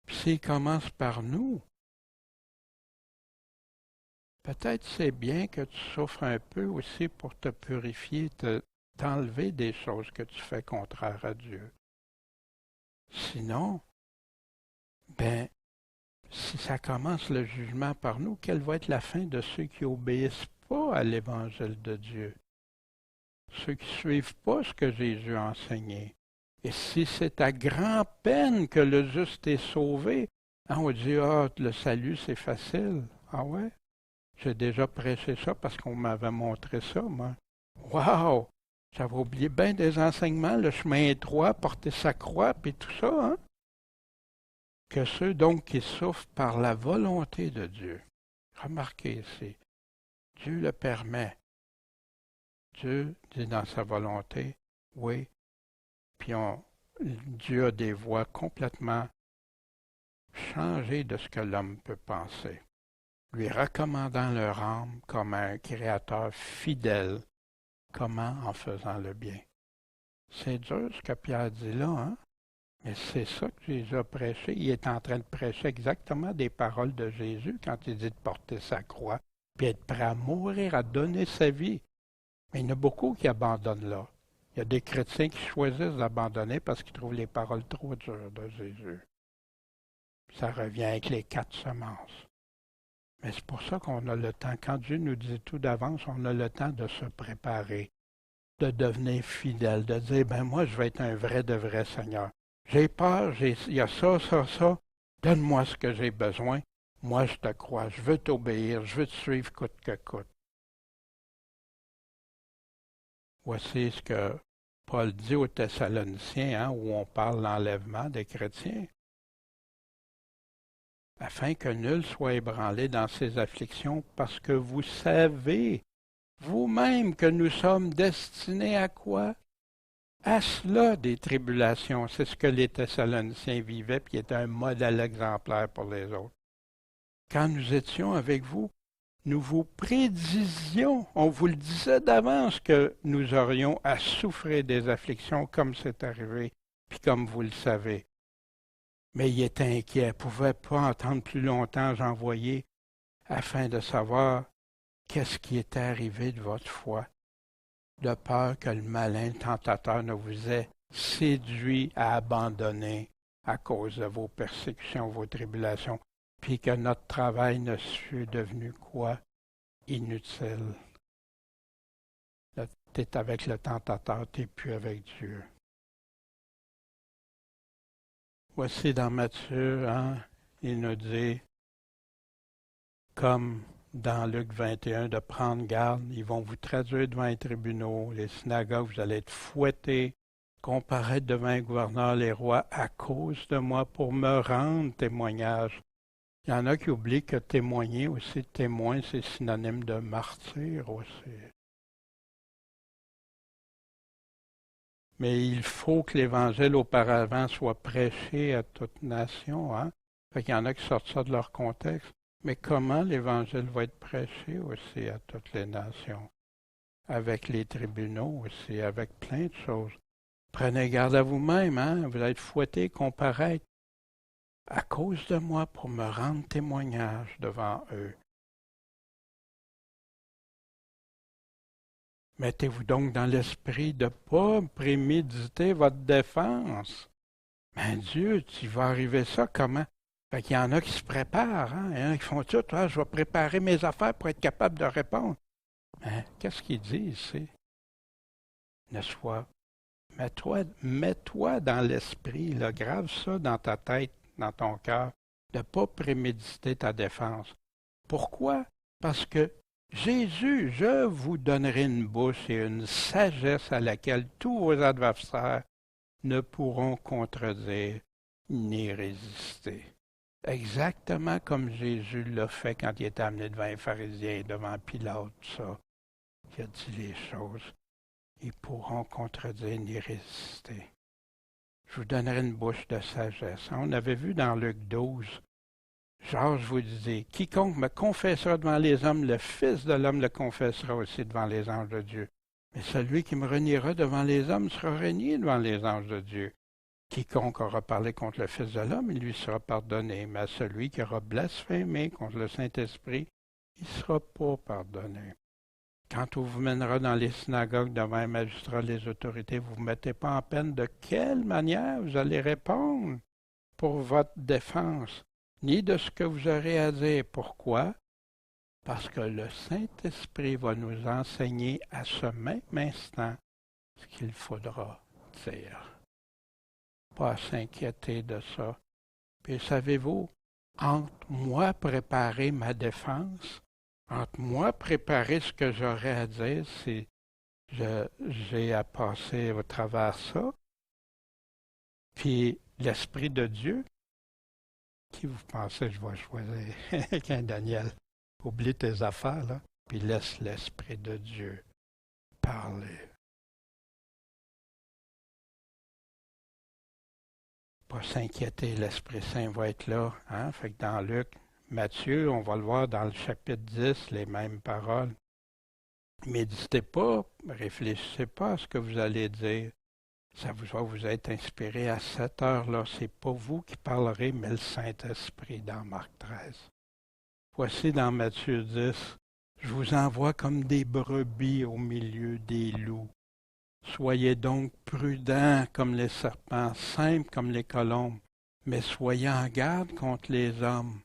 Puis s'il commence par nous, peut-être c'est bien que tu souffres un peu aussi pour te purifier, t'enlever des choses que tu fais contraires à Dieu. Sinon, si ça commence le jugement par nous, quelle va être la fin de ceux qui obéissent pas à l'évangile de Dieu? ceux qui ne suivent pas ce que Jésus a enseigné. Et si c'est à grand-peine que le juste est sauvé, hein, on dit, ah, le salut, c'est facile. Ah ouais? J'ai déjà prêché ça parce qu'on m'avait montré ça, moi. Wow! J'avais oublié bien des enseignements, le chemin étroit, porter sa croix, puis tout ça, hein? Que ceux donc qui souffrent par la volonté de Dieu. Remarquez ici, Dieu le permet. Dieu dit dans sa volonté, oui, puis Dieu a des voies complètement changées de ce que l'homme peut penser, lui recommandant leur âme comme un créateur fidèle, comment en faisant le bien. C'est dur ce que Pierre dit là, hein? Mais c'est ça que Jésus a prêché. Il est en train de prêcher exactement des paroles de Jésus quand il dit de porter sa croix, puis être prêt à mourir, à donner sa vie. Mais il y en a beaucoup qui abandonnent là. Il y a des chrétiens qui choisissent d'abandonner parce qu'ils trouvent les paroles trop dures de Jésus. Ça revient avec les 4 semences. Mais c'est pour ça qu'on a le temps. Quand Dieu nous dit tout d'avance, on a le temps de se préparer, de devenir fidèle, de dire, ben moi, je vais être un vrai de vrai Seigneur. J'ai peur, il y a ça, ça, ça. Donne-moi ce que j'ai besoin. Moi, je te crois. Je veux t'obéir. Je veux te suivre coûte que coûte. Voici ce que Paul dit aux Thessaloniciens, hein, où on parle de l'enlèvement des chrétiens. Afin que nul soit ébranlé dans ses afflictions, parce que vous savez vous-même que nous sommes destinés à quoi? À cela des tribulations. C'est ce que les Thessaloniciens vivaient, puis qui était un modèle exemplaire pour les autres. Quand nous étions avec vous, nous vous prédisions, on vous le disait d'avance que nous aurions à souffrir des afflictions comme c'est arrivé, puis comme vous le savez. Mais il était inquiet, ne pouvait pas entendre plus longtemps j'envoyais afin de savoir qu'est-ce qui était arrivé de votre foi, de peur que le malin tentateur ne vous ait séduit à abandonner à cause de vos persécutions, vos tribulations, puis que notre travail ne fût devenu quoi? Inutile. Tu es avec le tentateur, tu n'es plus avec Dieu. Voici dans Matthieu, hein, il nous dit, comme dans Luc 21, de prendre garde. Ils vont vous traduire devant les tribunaux, les synagogues, vous allez être fouettés, comparaître devant un gouverneur, les rois, à cause de moi, pour me rendre témoignage. Il y en a qui oublient que témoigner aussi, témoin, c'est synonyme de martyr aussi. Mais il faut que l'Évangile auparavant soit prêché à toute nation. Hein? Fait qu'il y en a qui sortent ça de leur contexte. Mais comment l'Évangile va être prêché aussi à toutes les nations? Avec les tribunaux aussi, avec plein de choses. Prenez garde à vous-même, hein? Vous allez être fouettés, comparaître à cause de moi pour me rendre témoignage devant eux. Mettez-vous donc dans l'esprit de ne pas préméditer votre défense. Mais Dieu, tu vas arriver ça comment? Fait qu'il y en a qui se préparent, hein, qui font tout, je vais préparer mes affaires pour être capable de répondre. Mais qu'est-ce qu'il dit ici? Mets-toi dans l'esprit, là, grave ça dans ta tête, dans ton cœur, de ne pas préméditer ta défense. Pourquoi? Parce que Jésus, je vous donnerai une bouche et une sagesse à laquelle tous vos adversaires ne pourront contredire ni résister. Exactement comme Jésus l'a fait quand il est amené devant les pharisiens, devant Pilate, tout ça. Il a dit les choses. Ils pourront contredire ni résister. Je vous donnerai une bouche de sagesse. On avait vu dans Luc 12, genre je vous disais, quiconque me confessera devant les hommes, le Fils de l'homme le confessera aussi devant les anges de Dieu. Mais celui qui me reniera devant les hommes sera renié devant les anges de Dieu. Quiconque aura parlé contre le Fils de l'homme, il lui sera pardonné. Mais à celui qui aura blasphémé contre le Saint-Esprit, il ne sera pas pardonné. Quand on vous mènera dans les synagogues devant les magistrats, les autorités, vous ne vous mettez pas en peine de quelle manière vous allez répondre pour votre défense, ni de ce que vous aurez à dire. Pourquoi? parce que le Saint-Esprit va nous enseigner à ce même instant ce qu'il faudra dire. Pas à s'inquiéter de ça. Puis savez-vous, entre moi préparer ma défense, entre moi préparer ce que j'aurais à dire si j'ai à passer au travers ça, puis l'Esprit de Dieu, qui vous pensez je vais choisir qu'un Daniel? Oublie tes affaires, là, puis laisse l'Esprit de Dieu parler. Pas s'inquiéter, l'Esprit Saint va être là. Hein? Fait que dans Luc, Matthieu, on va le voir dans le chapitre 10, les mêmes paroles. Méditez pas, réfléchissez pas à ce que vous allez dire. Ça va vous être inspiré à cette heure-là. C'est pas vous qui parlerez, mais le Saint-Esprit dans Marc 13. Voici dans Matthieu 10, je vous envoie comme des brebis au milieu des loups. Soyez donc prudents comme les serpents, simples comme les colombes, mais soyez en garde contre les hommes.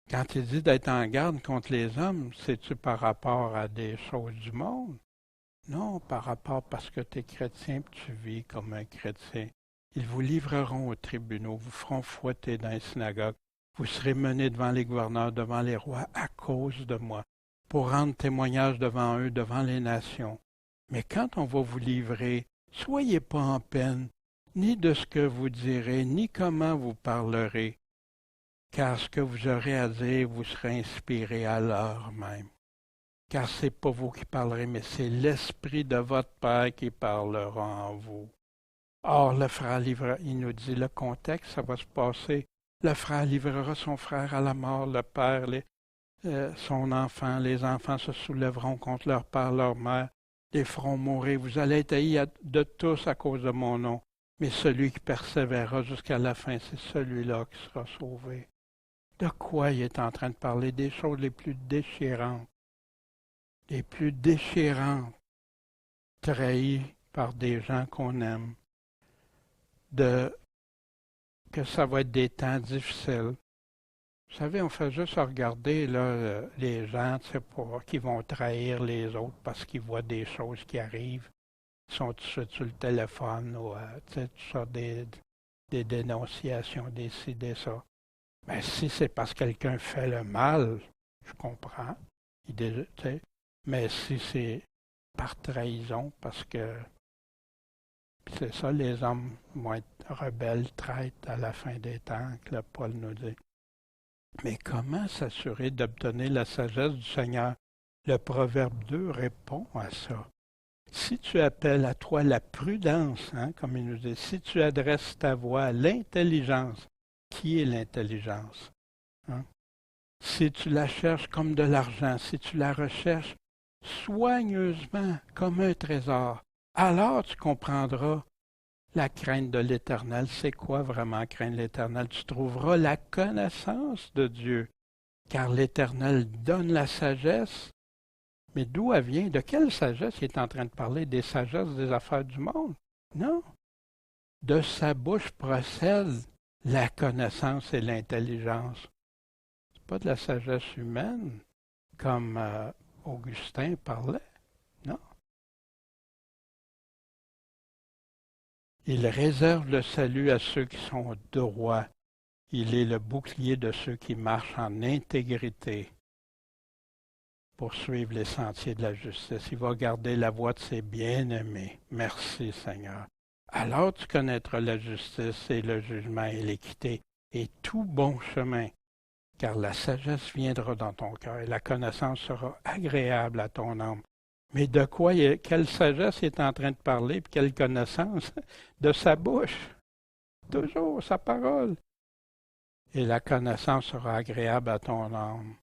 Quand il dit d'être en garde contre les hommes, c'est-tu par rapport à des choses du monde? Non, par rapport parce que tu es chrétien et tu vis comme un chrétien. Ils vous livreront aux tribunaux, vous feront fouetter dans les synagogues, vous serez menés devant les gouverneurs, devant les rois à cause de moi, pour rendre témoignage devant eux, devant les nations. Mais quand on va vous livrer, soyez pas en peine, ni de ce que vous direz, ni comment vous parlerez, car ce que vous aurez à dire vous serez inspiré à l'heure même. Car ce n'est pas vous qui parlerez, mais c'est l'Esprit de votre Père qui parlera en vous. Or, le frère livrera, il nous dit le contexte, ça va se passer. Le frère livrera son frère à la mort, le père son enfant, les enfants se soulèveront contre leur père, leur mère, les feront mourir. Vous allez être haïs de tous à cause de mon nom, mais celui qui persévérera jusqu'à la fin, c'est celui-là qui sera sauvé. De quoi il est en train de parler? Des choses les plus déchirantes. Les plus déchirantes, trahies par des gens qu'on aime, que ça va être des temps difficiles. Vous savez, on fait juste regarder là, les gens qui vont trahir les autres parce qu'ils voient des choses qui arrivent. Ils sont tout de suite sur le téléphone ou tout ça, des dénonciations, des ci, des ça. Mais si c'est parce que quelqu'un fait le mal, je comprends. Mais si c'est par trahison, parce que c'est ça, les hommes vont être rebelles, traîtres à la fin des temps, que le Paul nous dit. Mais comment s'assurer d'obtenir la sagesse du Seigneur? Le Proverbe 2 répond à ça. Si tu appelles à toi la prudence, comme il nous dit, si tu adresses ta voix à l'intelligence, qui est l'intelligence? Si tu la cherches comme de l'argent, si tu la recherches soigneusement comme un trésor, alors tu comprendras la crainte de l'Éternel. C'est quoi vraiment craindre l'Éternel? Tu trouveras la connaissance de Dieu, car l'Éternel donne la sagesse. Mais d'où elle vient? De quelle sagesse il est en train de parler? Des sagesses des affaires du monde? Non. De sa bouche procède la connaissance et l'intelligence. C'est pas de la sagesse humaine, comme Augustin parlait. Non. Il réserve le salut à ceux qui sont droits. Il est le bouclier de ceux qui marchent en intégrité pour suivre les sentiers de la justice. Il va garder la voie de ses bien-aimés. Merci Seigneur. Alors tu connaîtras la justice et le jugement et l'équité et tout bon chemin, car la sagesse viendra dans ton cœur et la connaissance sera agréable à ton âme. Mais de quoi, quelle sagesse il est en train de parler, puis quelle connaissance? De sa bouche. Toujours sa parole. Et la connaissance sera agréable à ton âme.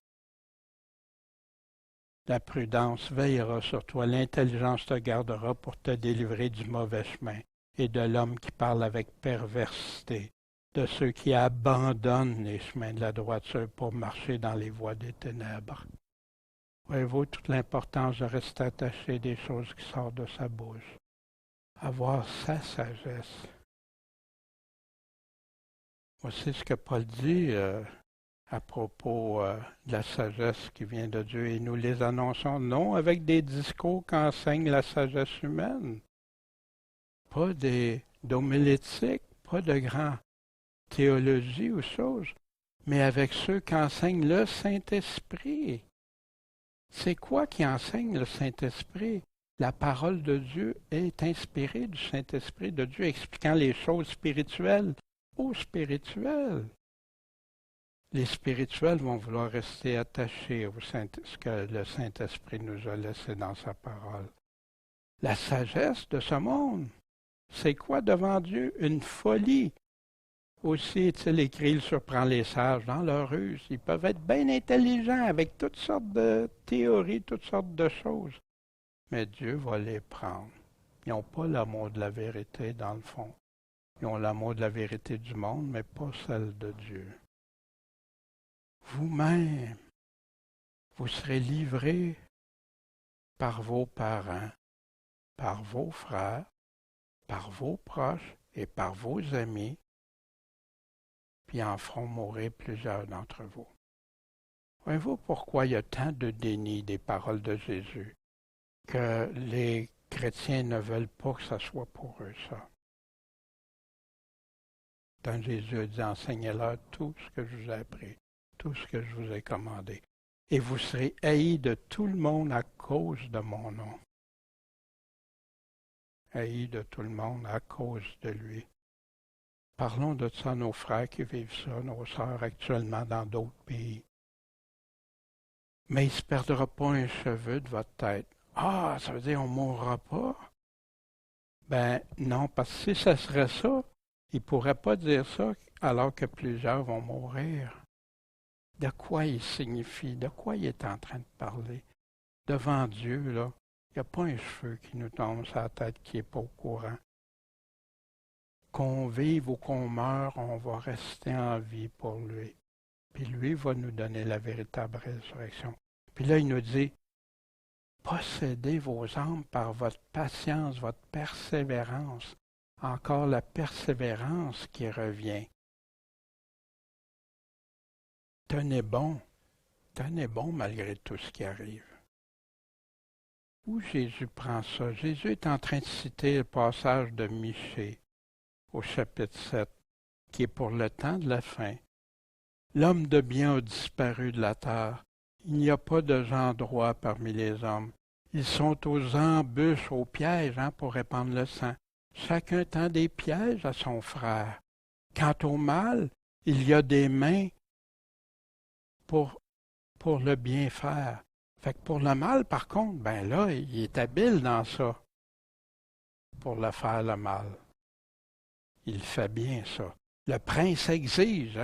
La prudence veillera sur toi, l'intelligence te gardera pour te délivrer du mauvais chemin et de l'homme qui parle avec perversité, de ceux qui abandonnent les chemins de la droiture pour marcher dans les voies des ténèbres. Voyez-vous toute l'importance de rester attaché des choses qui sortent de sa bouche, avoir sa sagesse. Voici ce que Paul dit, à propos de la sagesse qui vient de Dieu et nous les annonçons non avec des discours qu'enseigne la sagesse humaine, pas des d'homilétique, pas de grand théologie ou choses, mais avec ceux qu'enseigne le Saint-Esprit. C'est quoi qui enseigne le Saint-Esprit? La parole de Dieu est inspirée du Saint-Esprit de Dieu, expliquant les choses spirituelles aux spirituels. Les spirituels vont vouloir rester attachés à ce que le Saint-Esprit nous a laissé dans sa parole. La sagesse de ce monde, c'est quoi devant Dieu? Une folie. Aussi est-il écrit, il surprend les sages dans leur ruse. Ils peuvent être bien intelligents avec toutes sortes de théories, toutes sortes de choses. Mais Dieu va les prendre. Ils n'ont pas l'amour de la vérité dans le fond. Ils ont l'amour de la vérité du monde, mais pas celle de Dieu. Vous-même, vous serez livrés par vos parents, par vos frères, par vos proches et par vos amis, puis en feront mourir plusieurs d'entre vous. Voyez-vous pourquoi il y a tant de déni des paroles de Jésus, que les chrétiens ne veulent pas que ça soit pour eux, ça. Quand Jésus a dit, enseignez-leur tout ce que je vous ai appris, tout ce que je vous ai commandé, et vous serez haïs de tout le monde à cause de mon nom. Haïs de tout le monde à cause de lui. Parlons de ça à nos frères qui vivent ça, nos sœurs actuellement dans d'autres pays. Mais il ne se perdra pas un cheveu de votre tête. Ah, ça veut dire qu'on ne mourra pas? Ben non, parce que si ça serait ça, il ne pourrait pas dire ça alors que plusieurs vont mourir. De quoi il signifie? De quoi il est en train de parler? Devant Dieu, là, il n'y a pas un cheveu qui nous tombe sur la tête qui n'est pas au courant. Qu'on vive ou qu'on meure, on va rester en vie pour lui. Puis lui va nous donner la véritable résurrection. Puis là, il nous dit, possédez vos âmes par votre patience, votre persévérance. Encore la persévérance qui revient. Tenez bon malgré tout ce qui arrive. Où Jésus prend ça? Jésus est en train de citer le passage de Michée au chapitre 7, qui est pour le temps de la fin. L'homme de bien a disparu de la terre. Il n'y a pas de gens droits parmi les hommes. Ils sont aux embûches, aux pièges, pour répandre le sang. Chacun tend des pièges à son frère. Quant au mal, il y a des mains pour le bien faire. Fait que pour le mal, par contre, ben là, il est habile dans ça, pour le faire le mal. Il fait bien ça. Le prince exige,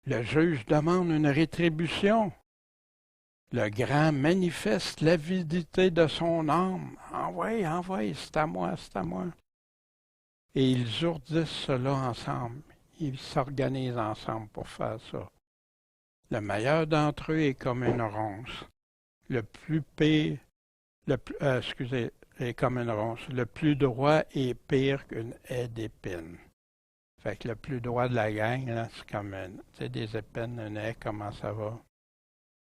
Le juge demande une rétribution. Le grand manifeste l'avidité de son âme. Envoie, c'est à moi, c'est à moi. Et ils ourdissent cela ensemble. Ils s'organisent ensemble pour faire ça. Le meilleur d'entre eux est comme une ronce. Le plus pire, est comme une ronce. Le plus droit est pire qu'une haie d'épines. Fait que le plus droit de la gang, là, c'est comme des épines, une haie, comment ça va?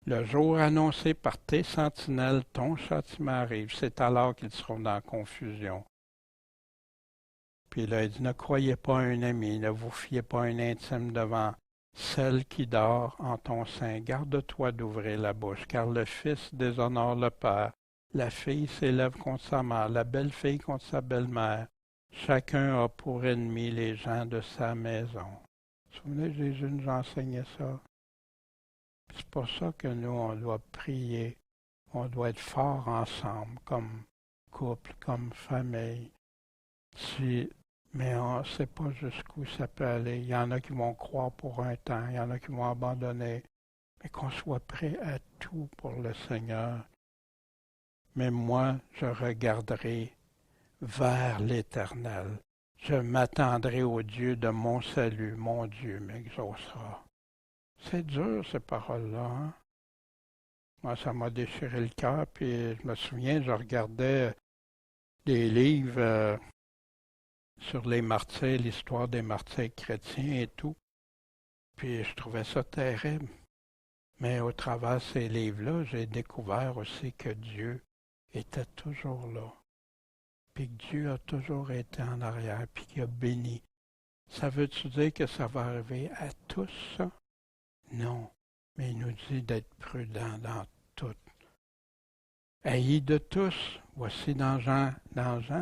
Le jour annoncé par tes sentinelles, ton châtiment arrive. C'est alors qu'ils seront dans confusion. Puis là, il dit, ne croyez pas à un ami, ne vous fiez pas à un intime devant celle qui dort en ton sein. Garde-toi d'ouvrir la bouche, car le fils déshonore le père. La fille s'élève contre sa mère, la belle-fille contre sa belle-mère. Chacun a pour ennemi les gens de sa maison. Vous vous souvenez, Jésus nous enseignait ça. C'est pour ça que nous, on doit prier. On doit être forts ensemble, comme couple, comme famille. Mais on ne sait pas jusqu'où ça peut aller. Il y en a qui vont croire pour un temps, il y en a qui vont abandonner. Mais qu'on soit prêt à tout pour le Seigneur. Mais moi, je regarderai vers l'Éternel. Je m'attendrai au Dieu de mon salut. Mon Dieu m'exaucera. C'est dur, ces paroles-là. Moi, ça m'a déchiré le cœur. Puis je me souviens, je regardais des livres sur les martyrs, l'histoire des martyrs chrétiens et tout. Puis je trouvais ça terrible. Mais au travers de ces livres-là, j'ai découvert aussi que Dieu était toujours là. Puis que Dieu a toujours été en arrière, puis qu'il a béni. Ça veut-tu dire que ça va arriver à tous, ça? Non. Mais il nous dit d'être prudents dans tout. Haïs de tous. Voici dans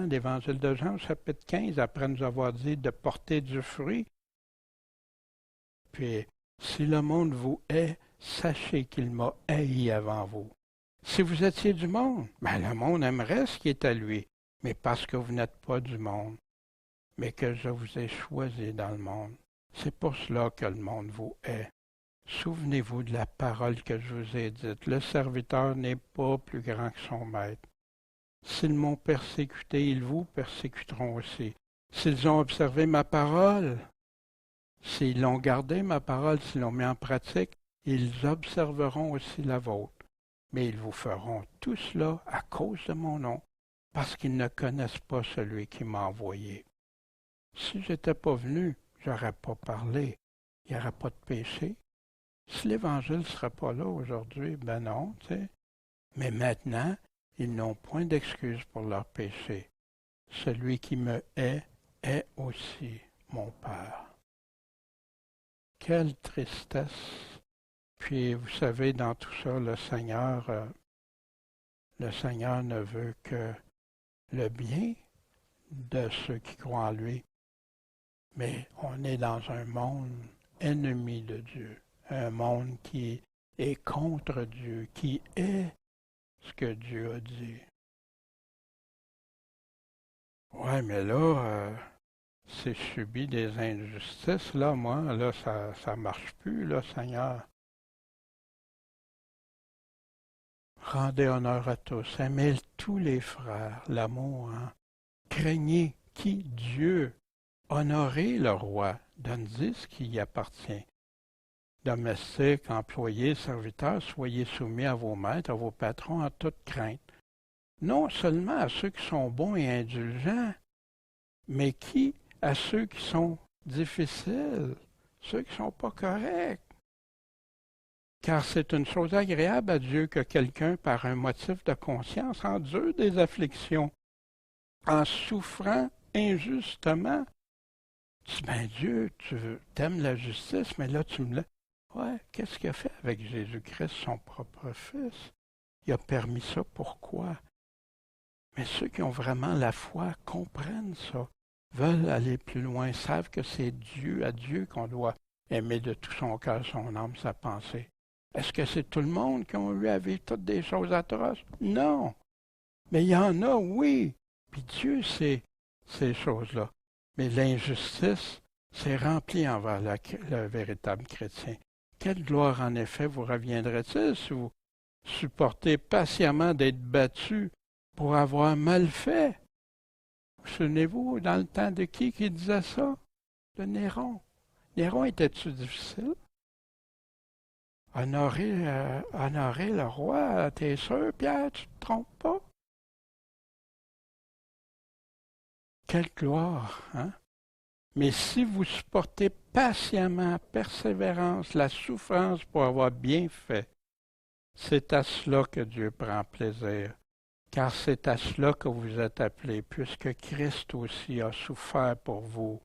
l'Évangile de Jean, au chapitre 15, après nous avoir dit de porter du fruit. Puis, si le monde vous hait, sachez qu'il m'a haï avant vous. Si vous étiez du monde, ben le monde aimerait ce qui est à lui, mais parce que vous n'êtes pas du monde, mais que je vous ai choisi dans le monde. C'est pour cela que le monde vous hait. Souvenez-vous de la parole que je vous ai dite. Le serviteur n'est pas plus grand que son maître. S'ils m'ont persécuté, ils vous persécuteront aussi. S'ils ont observé ma parole, s'ils l'ont gardé ma parole, s'ils l'ont mis en pratique, ils observeront aussi la vôtre. Mais ils vous feront tout cela à cause de mon nom, parce qu'ils ne connaissent pas celui qui m'a envoyé. Si je n'étais pas venu, je n'aurais pas parlé. Il n'y aurait pas de péché. Si l'Évangile ne serait pas là aujourd'hui, ben non, tu sais. Mais maintenant, ils n'ont point d'excuse pour leur péché. Celui qui me hait est aussi mon Père. Quelle tristesse! Puis, vous savez, dans tout ça, le Seigneur ne veut que le bien de ceux qui croient en lui. Mais on est dans un monde ennemi de Dieu, un monde qui est contre Dieu, qui est ce que Dieu a dit. Ouais, mais là, c'est subi des injustices, là, moi, là, ça marche plus, là, Seigneur. Rendez honneur à tous, aimez tous les frères, l'amour, hein. Craignez qui? Dieu. Honorez le roi, donnez ce qui y appartient. Domestiques, employés, serviteurs, soyez soumis à vos maîtres, à vos patrons en toute crainte. Non seulement à ceux qui sont bons et indulgents, mais à ceux qui sont difficiles, ceux qui ne sont pas corrects. Car c'est une chose agréable à Dieu que quelqu'un, par un motif de conscience, endure des afflictions, en souffrant injustement. Tu dis, ben Dieu, tu aimes la justice, mais là tu me l'as. Ouais, qu'est-ce qu'il a fait avec Jésus-Christ, son propre Fils? Il a permis ça, pourquoi? Mais ceux qui ont vraiment la foi comprennent ça, veulent aller plus loin, savent que c'est à Dieu qu'on doit aimer de tout son cœur, son âme, sa pensée. Est-ce que c'est tout le monde qui ont eu à vivre toutes des choses atroces? Non. Mais il y en a, oui. Puis Dieu sait ces choses-là. Mais l'injustice, c'est rempli envers le véritable chrétien. Quelle gloire, en effet, vous reviendrait-il si vous supportez patiemment d'être battu pour avoir mal fait? Vous souvenez-vous, dans le temps de qui disait ça? De Néron. Néron était-tu difficile? Honorer le roi, t'es sûr, Pierre, tu te trompes pas? Quelle gloire, hein? Mais si vous supportez patiemment, persévérance, la souffrance pour avoir bien fait, c'est à cela que Dieu prend plaisir, car c'est à cela que vous êtes appelés, puisque Christ aussi a souffert pour vous,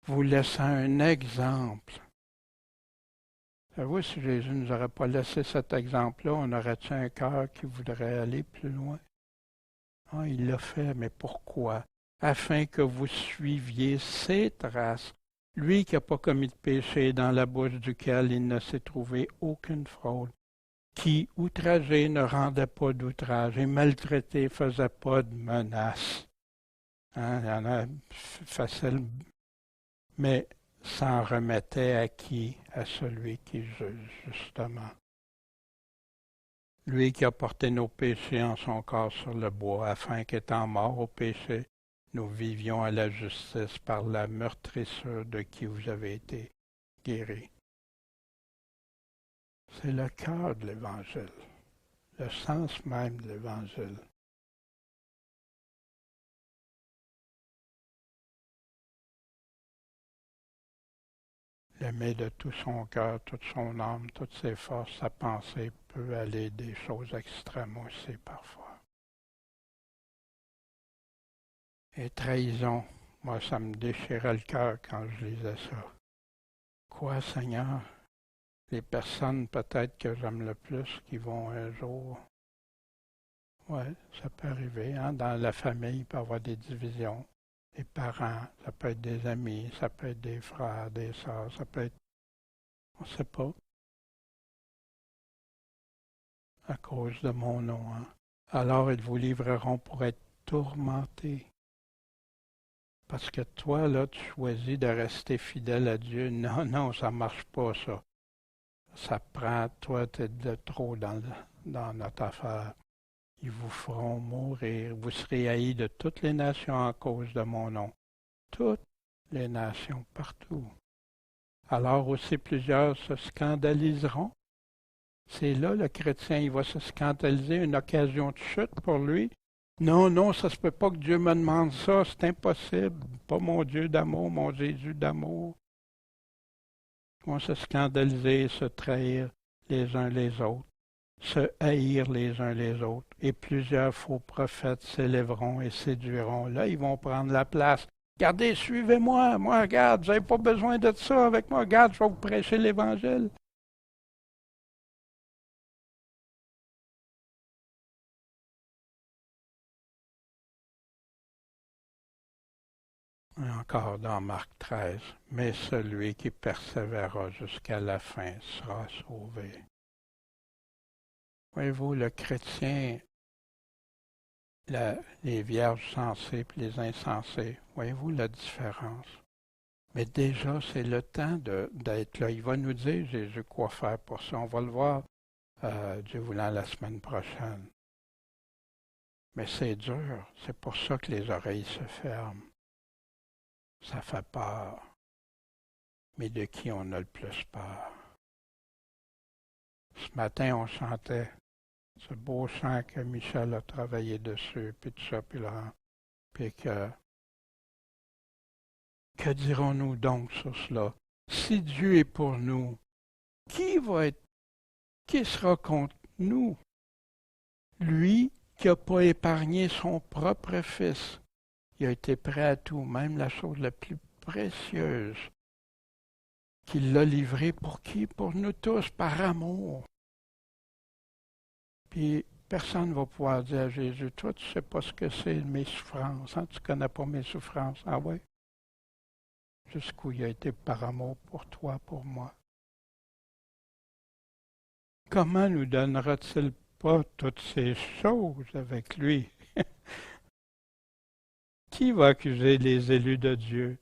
vous laissant un exemple. Savez-vous, si Jésus ne nous aurait pas laissé cet exemple-là, on aurait-tu un cœur qui voudrait aller plus loin? Ah, il l'a fait, mais pourquoi? Afin que vous suiviez ses traces. Lui qui n'a pas commis de péché, dans la bouche duquel il ne s'est trouvé aucune fraude, qui, outragé, ne rendait pas d'outrage et maltraité, faisait pas de menaces. Hein, il y en a facile, mais s'en remettait à qui? À celui qui juge, justement. Lui qui a porté nos péchés en son corps sur le bois, afin qu'étant mort au péché, nous vivions à la justice par la meurtrissure de qui vous avez été guéris. C'est le cœur de l'Évangile, le sens même de l'Évangile. L'aimer de tout son cœur, toute son âme, toutes ses forces, sa pensée peut aller des choses extrêmes aussi parfois. Et trahison, moi ça me déchirait le cœur quand je lisais ça. Quoi, Seigneur? Les personnes peut-être que j'aime le plus qui vont un jour. Ouais, ça peut arriver, hein? Dans la famille, il peut y avoir des divisions. Les parents, ça peut être des amis, ça peut être des frères, des sœurs, ça peut être, on ne sait pas, à cause de mon nom, hein? Alors ils vous livreront pour être tourmentés. Parce que toi, là, tu choisis de rester fidèle à Dieu. Non, non, ça ne marche pas, ça. Ça prend, toi, tu es de trop dans notre affaire. Ils vous feront mourir. Vous serez haïs de toutes les nations à cause de mon nom. Toutes les nations, partout. Alors aussi plusieurs se scandaliseront. C'est là le chrétien, il va se scandaliser, une occasion de chute pour lui. Non, non, ça se peut pas que Dieu me demande ça, c'est impossible. Pas mon Dieu d'amour, mon Jésus d'amour. Ils vont se scandaliser, se trahir les uns les autres, se haïr les uns les autres. Et plusieurs faux prophètes s'élèveront et séduiront. Là, ils vont prendre la place. Regardez, suivez-moi. Moi, regarde, vous n'avez pas besoin de ça avec moi. Regarde, je vais vous prêcher l'Évangile. Et encore dans Marc 13, mais celui qui persévérera jusqu'à la fin sera sauvé. Voyez-vous, le chrétien, les vierges sensées et les insensées, voyez-vous la différence? Mais déjà, c'est le temps d'être là. Il va nous dire, Jésus, quoi faire pour ça. On va le voir, Dieu voulant, la semaine prochaine. Mais c'est dur. C'est pour ça que les oreilles se ferment. Ça fait peur. Mais de qui on a le plus peur? Ce matin, on chantait ce beau chant que Michel a travaillé dessus, puis tout ça, puis là, puis que dirons-nous donc sur cela? Si Dieu est pour nous, qui sera contre nous? Lui qui n'a pas épargné son propre fils, il a été prêt à tout, même la chose la plus précieuse, qu'il l'a livré pour qui? Pour nous tous, par amour. Puis personne ne va pouvoir dire à Jésus, toi, tu ne sais pas ce que c'est mes souffrances, hein? Tu ne connais pas mes souffrances. Ah ouais? Jusqu'où il a été par amour pour toi, pour moi. Comment nous donnera-t-il pas toutes ces choses avec lui? Qui va accuser les élus de Dieu?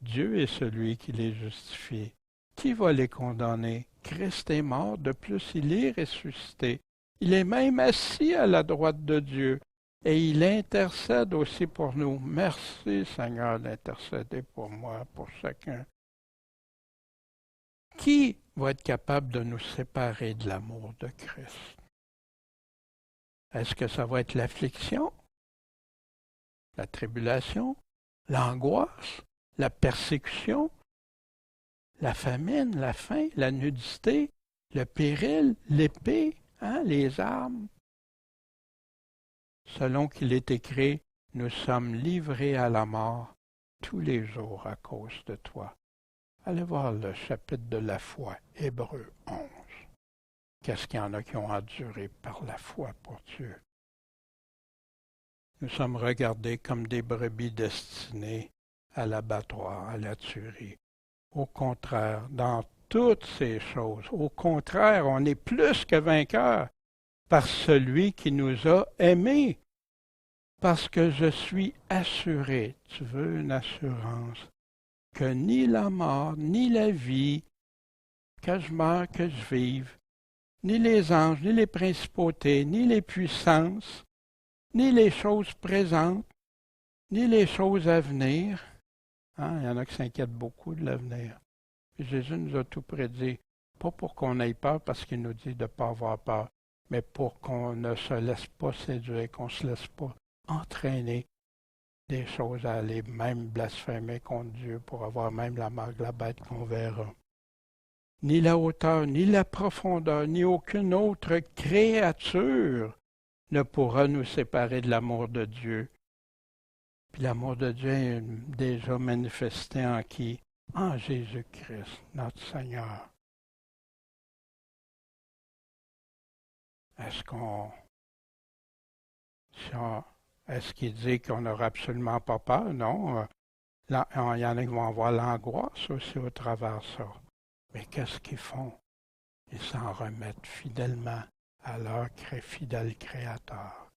Dieu est celui qui les justifie. Qui va les condamner? Christ est mort, de plus il est ressuscité. Il est même assis à la droite de Dieu et il intercède aussi pour nous. Merci Seigneur d'intercéder pour moi, pour chacun. Qui va être capable de nous séparer de l'amour de Christ? Est-ce que ça va être l'affliction, la tribulation, l'angoisse, la persécution, la famine, la faim, la nudité, le péril, l'épée, hein, les armes? Selon qu'il est écrit, nous sommes livrés à la mort tous les jours à cause de toi. Allez voir le chapitre de la foi, Hébreux 11. Qu'est-ce qu'il y en a qui ont enduré par la foi pour Dieu? Nous sommes regardés comme des brebis destinées à l'abattoir, à la tuerie. Au contraire, dans toutes ces choses, au contraire, on est plus que vainqueurs par celui qui nous a aimés. Parce que je suis assuré, tu veux une assurance, que ni la mort, ni la vie, que je meure, que je vive, ni les anges, ni les principautés, ni les puissances, ni les choses présentes, ni les choses à venir. Hein, il y en a qui s'inquiètent beaucoup de l'avenir. Jésus nous a tout prédit, pas pour qu'on ait peur, parce qu'il nous dit de ne pas avoir peur, mais pour qu'on ne se laisse pas séduire, qu'on ne se laisse pas entraîner des choses à aller même blasphémer contre Dieu pour avoir même la marque de la bête qu'on verra. ni la hauteur, ni la profondeur, ni aucune autre créature ne pourra nous séparer de l'amour de Dieu. Puis l'amour de Dieu est déjà manifesté en qui? En Jésus-Christ, notre Seigneur. Est-ce qu'on... Est-ce qu'il dit qu'on n'aura absolument pas peur? Non. Il y en a qui vont avoir l'angoisse aussi au travers de ça. Mais qu'est-ce qu'ils font? Ils s'en remettent fidèlement à leur fidèle Créateur.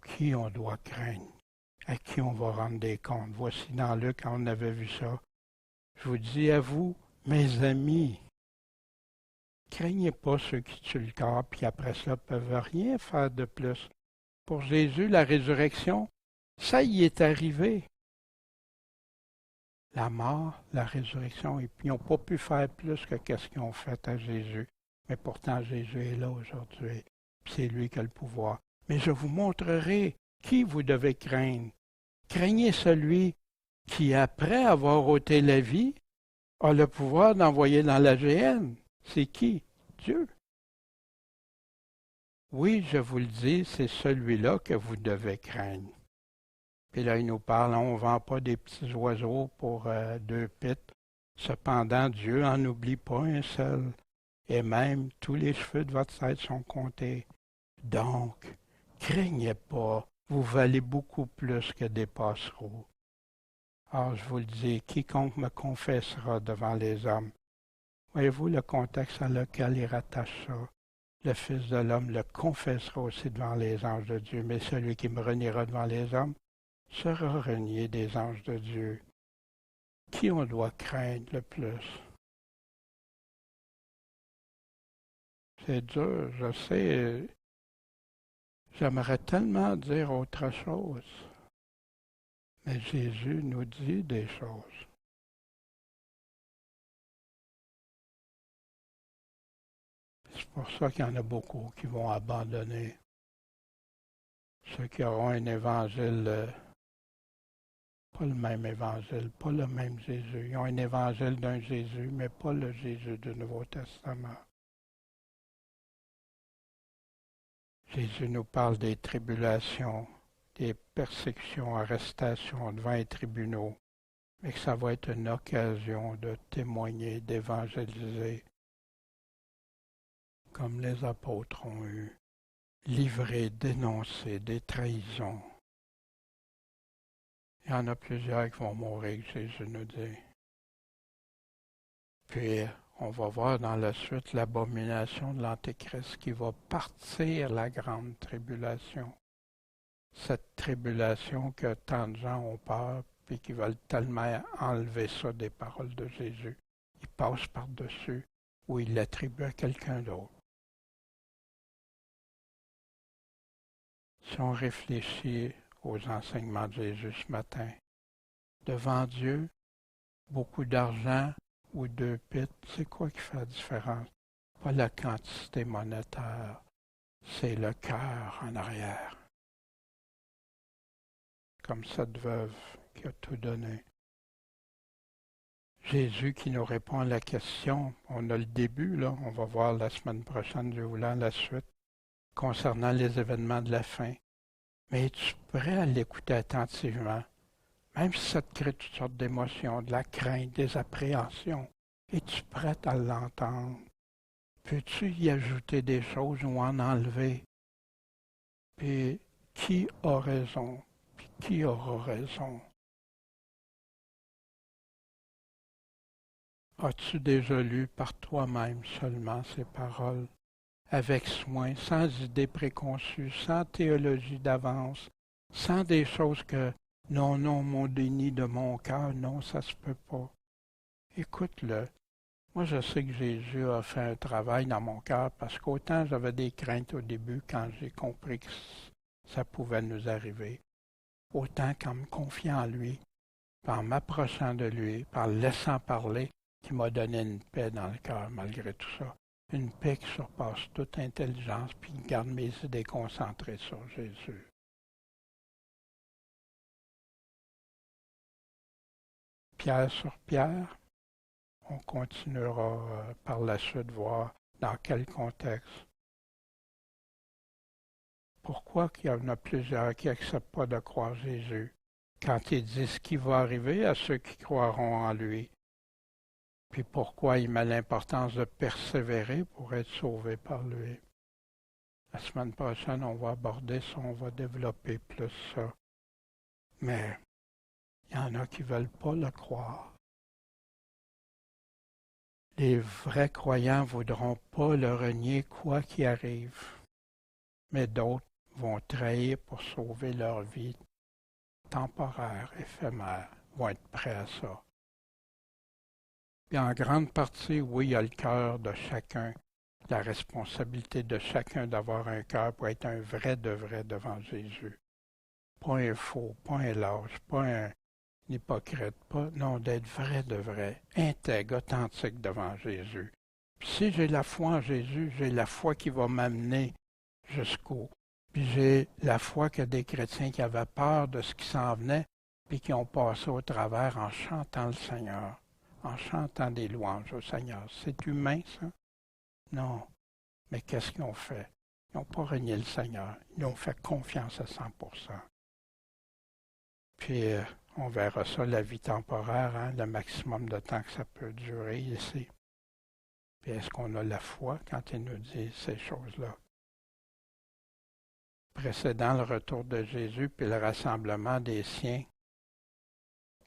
Qui on doit craindre? À qui on va rendre des comptes? Voici dans Luc, quand on avait vu ça. Je vous dis à vous, mes amis, craignez pas ceux qui tuent le corps, puis après cela ne peuvent rien faire de plus. Pour Jésus, la résurrection, ça y est arrivé. La mort, la résurrection, et puis ils n'ont pas pu faire plus que ce qu'ils ont fait à Jésus. Mais pourtant, Jésus est là aujourd'hui. C'est lui qui a le pouvoir. Mais je vous montrerai qui vous devez craindre. Craignez celui qui, après avoir ôté la vie, a le pouvoir d'envoyer dans la géhenne. C'est qui? Dieu. Oui, je vous le dis, c'est celui-là que vous devez craindre. Puis là, il nous parle, on ne vend pas des petits oiseaux pour 2 pittes. Cependant, Dieu n'en oublie pas un seul. Et même tous les cheveux de votre tête sont comptés. Donc, craignez pas, vous valez beaucoup plus que des passereaux. Or, je vous le dis, quiconque me confessera devant les hommes. Voyez-vous le contexte à lequel il rattache ça? Le Fils de l'homme le confessera aussi devant les anges de Dieu, mais celui qui me reniera devant les hommes sera renié des anges de Dieu. Qui on doit craindre le plus? C'est dur, je sais. J'aimerais tellement dire autre chose. Mais Jésus nous dit des choses. C'est pour ça qu'il y en a beaucoup qui vont abandonner. Ceux qui auront un évangile, pas le même évangile, pas le même Jésus. Ils ont un évangile d'un Jésus, mais pas le Jésus du Nouveau Testament. Jésus nous parle des tribulations, des persécutions, arrestations devant les tribunaux, mais que ça va être une occasion de témoigner, d'évangéliser, comme les apôtres ont eu, livrer, dénoncer des trahisons. Il y en a plusieurs qui vont mourir, Jésus nous dit. Puis, on va voir dans la suite l'abomination de l'Antéchrist qui va partir la grande tribulation. Cette tribulation que tant de gens ont peur puis qui veulent tellement enlever ça des paroles de Jésus. Ils passent par-dessus ou ils l'attribuent à quelqu'un d'autre. Si on réfléchit aux enseignements de Jésus ce matin, devant Dieu, beaucoup d'argent ou 2 pittes, c'est quoi qui fait la différence? Pas la quantité monétaire, c'est le cœur en arrière. Comme cette veuve qui a tout donné. Jésus qui nous répond à la question, on a le début, là, on va voir la semaine prochaine, Dieu voulant, la suite, concernant les événements de la fin. Mais es-tu prêt à l'écouter attentivement? Même si ça te crée toutes sortes d'émotions, de la crainte, des appréhensions, es-tu prête à l'entendre? Peux-tu y ajouter des choses ou en enlever? Puis qui a raison? Puis qui aura raison? As-tu déjà lu par toi-même seulement ces paroles, avec soin, sans idées préconçues, sans théologie d'avance, sans des choses que non, non, mon déni de mon cœur, non, ça se peut pas. Écoute-le. Moi, je sais que Jésus a fait un travail dans mon cœur parce qu'autant j'avais des craintes au début quand j'ai compris que ça pouvait nous arriver, autant qu'en me confiant en lui, en m'approchant de lui, en le laissant parler, qui m'a donné une paix dans le cœur malgré tout ça. Une paix qui surpasse toute intelligence, puis qui garde mes idées concentrées sur Jésus. Pierre sur pierre, On continuera par la suite voir dans quel contexte. Pourquoi qu'il y en a plusieurs qui n'acceptent pas de croire Jésus quand il dit ce qui va arriver à ceux qui croiront en lui? Puis pourquoi il met l'importance de persévérer pour être sauvé par lui? La semaine prochaine, on va aborder ça, on va développer plus ça. Mais il y en a qui ne veulent pas le croire. Les vrais croyants ne voudront pas le renier quoi qu'il arrive. Mais d'autres vont trahir pour sauver leur vie temporaire, éphémère, vont être prêts à ça. Puis en grande partie, oui, il y a le cœur de chacun, la responsabilité de chacun d'avoir un cœur pour être un vrai de vrai devant Jésus. Pas un faux, pas un lâche, pas un hypocrite, pas, non, d'être vrai de vrai, intègre, authentique devant Jésus. Puis si j'ai la foi en Jésus, j'ai la foi qui va m'amener jusqu'au. Puis j'ai la foi que des chrétiens qui avaient peur de ce qui s'en venait, puis qui ont passé au travers en chantant le Seigneur, en chantant des louanges au Seigneur. C'est humain, ça? Non. Mais qu'est-ce qu'ils ont fait? Ils n'ont pas renié le Seigneur. Ils ont fait confiance à 100%. Puis on verra ça, la vie temporaire, hein, le maximum de temps que ça peut durer ici. Puis est-ce qu'on a la foi quand il nous dit ces choses-là? Précédant le retour de Jésus, puis le rassemblement des siens,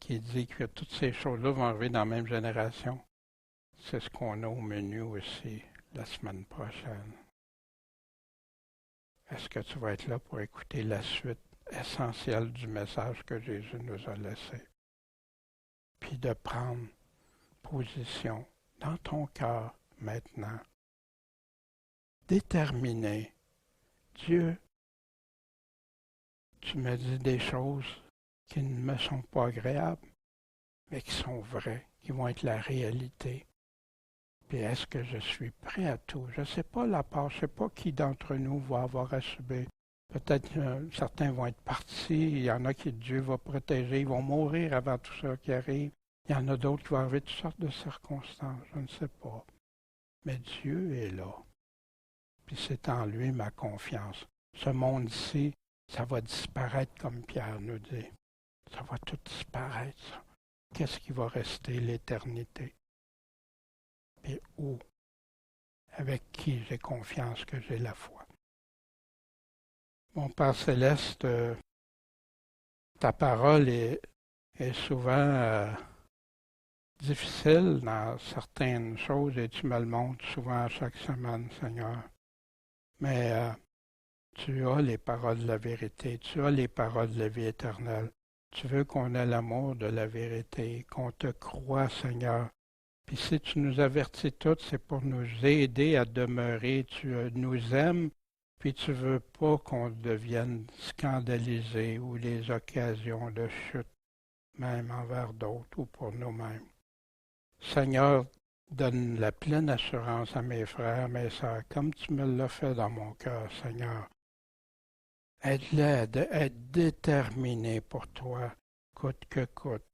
qui dit que toutes ces choses-là vont arriver dans la même génération. C'est ce qu'on a au menu aussi la semaine prochaine. Est-ce que tu vas être là pour écouter la suite essentielle du message que Jésus nous a laissé? Puis de prendre position dans ton cœur maintenant. Déterminé. Dieu, tu me dis des choses qui ne me sont pas agréables, mais qui sont vraies, qui vont être la réalité. Puis est-ce que je suis prêt à tout? Je ne sais pas la part, je ne sais pas qui d'entre nous va avoir à subir. Peut-être certains vont être partis, il y en a qui Dieu va protéger, ils vont mourir avant tout ça qui arrive. Il y en a d'autres qui vont arriver toutes sortes de circonstances, je ne sais pas. Mais Dieu est là. Puis c'est en lui ma confiance. Ce monde-ci, ça va disparaître comme Pierre nous dit. Ça va tout disparaître, ça. Qu'est-ce qui va rester l'éternité? Et où? Avec qui j'ai confiance que j'ai la foi? Mon Père céleste, ta parole est souvent difficile dans certaines choses et tu me le montres souvent chaque semaine, Seigneur. Mais tu as les paroles de la vérité, tu as les paroles de la vie éternelle. Tu veux qu'on ait l'amour de la vérité, qu'on te croie, Seigneur. Puis si tu nous avertis toutes, c'est pour nous aider à demeurer. Tu nous aimes, puis tu veux pas qu'on devienne scandalisés ou les occasions de chute, même envers d'autres ou pour nous-mêmes. Seigneur, donne la pleine assurance à mes frères, mes sœurs, comme tu me l'as fait dans mon cœur, Seigneur. Aide-les à être déterminés pour toi, coûte que coûte.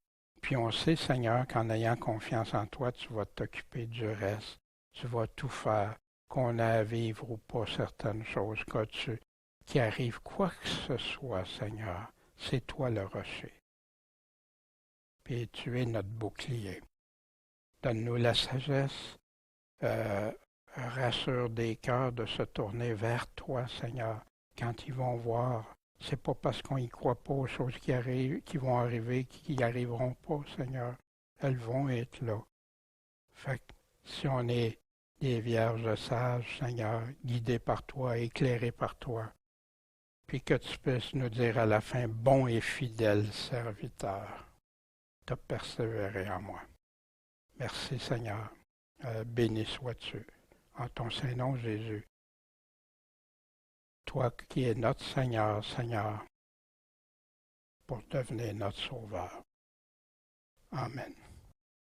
Puis on sait, Seigneur, qu'en ayant confiance en toi, tu vas t'occuper du reste. Tu vas tout faire, qu'on ait à vivre ou pas certaines choses, qu'il arrive quoi que ce soit, Seigneur. C'est toi le rocher. Puis tu es notre bouclier. Donne-nous la sagesse, rassure des cœurs de se tourner vers toi, Seigneur, quand ils vont voir. C'est pas parce qu'on n'y croit pas aux choses qui arrivent, qui vont arriver, qui n'y arriveront pas, Seigneur. Elles vont être là. Fait que si on est des vierges sages, Seigneur, guidées par toi, éclairées par toi, puis que tu puisses nous dire à la fin, bon et fidèle serviteur, tu as persévéré en moi. Merci, Seigneur. Béni sois-tu. En ton Saint-Nom, Jésus. Toi qui es notre Seigneur, Seigneur, pour devenir notre Sauveur. Amen.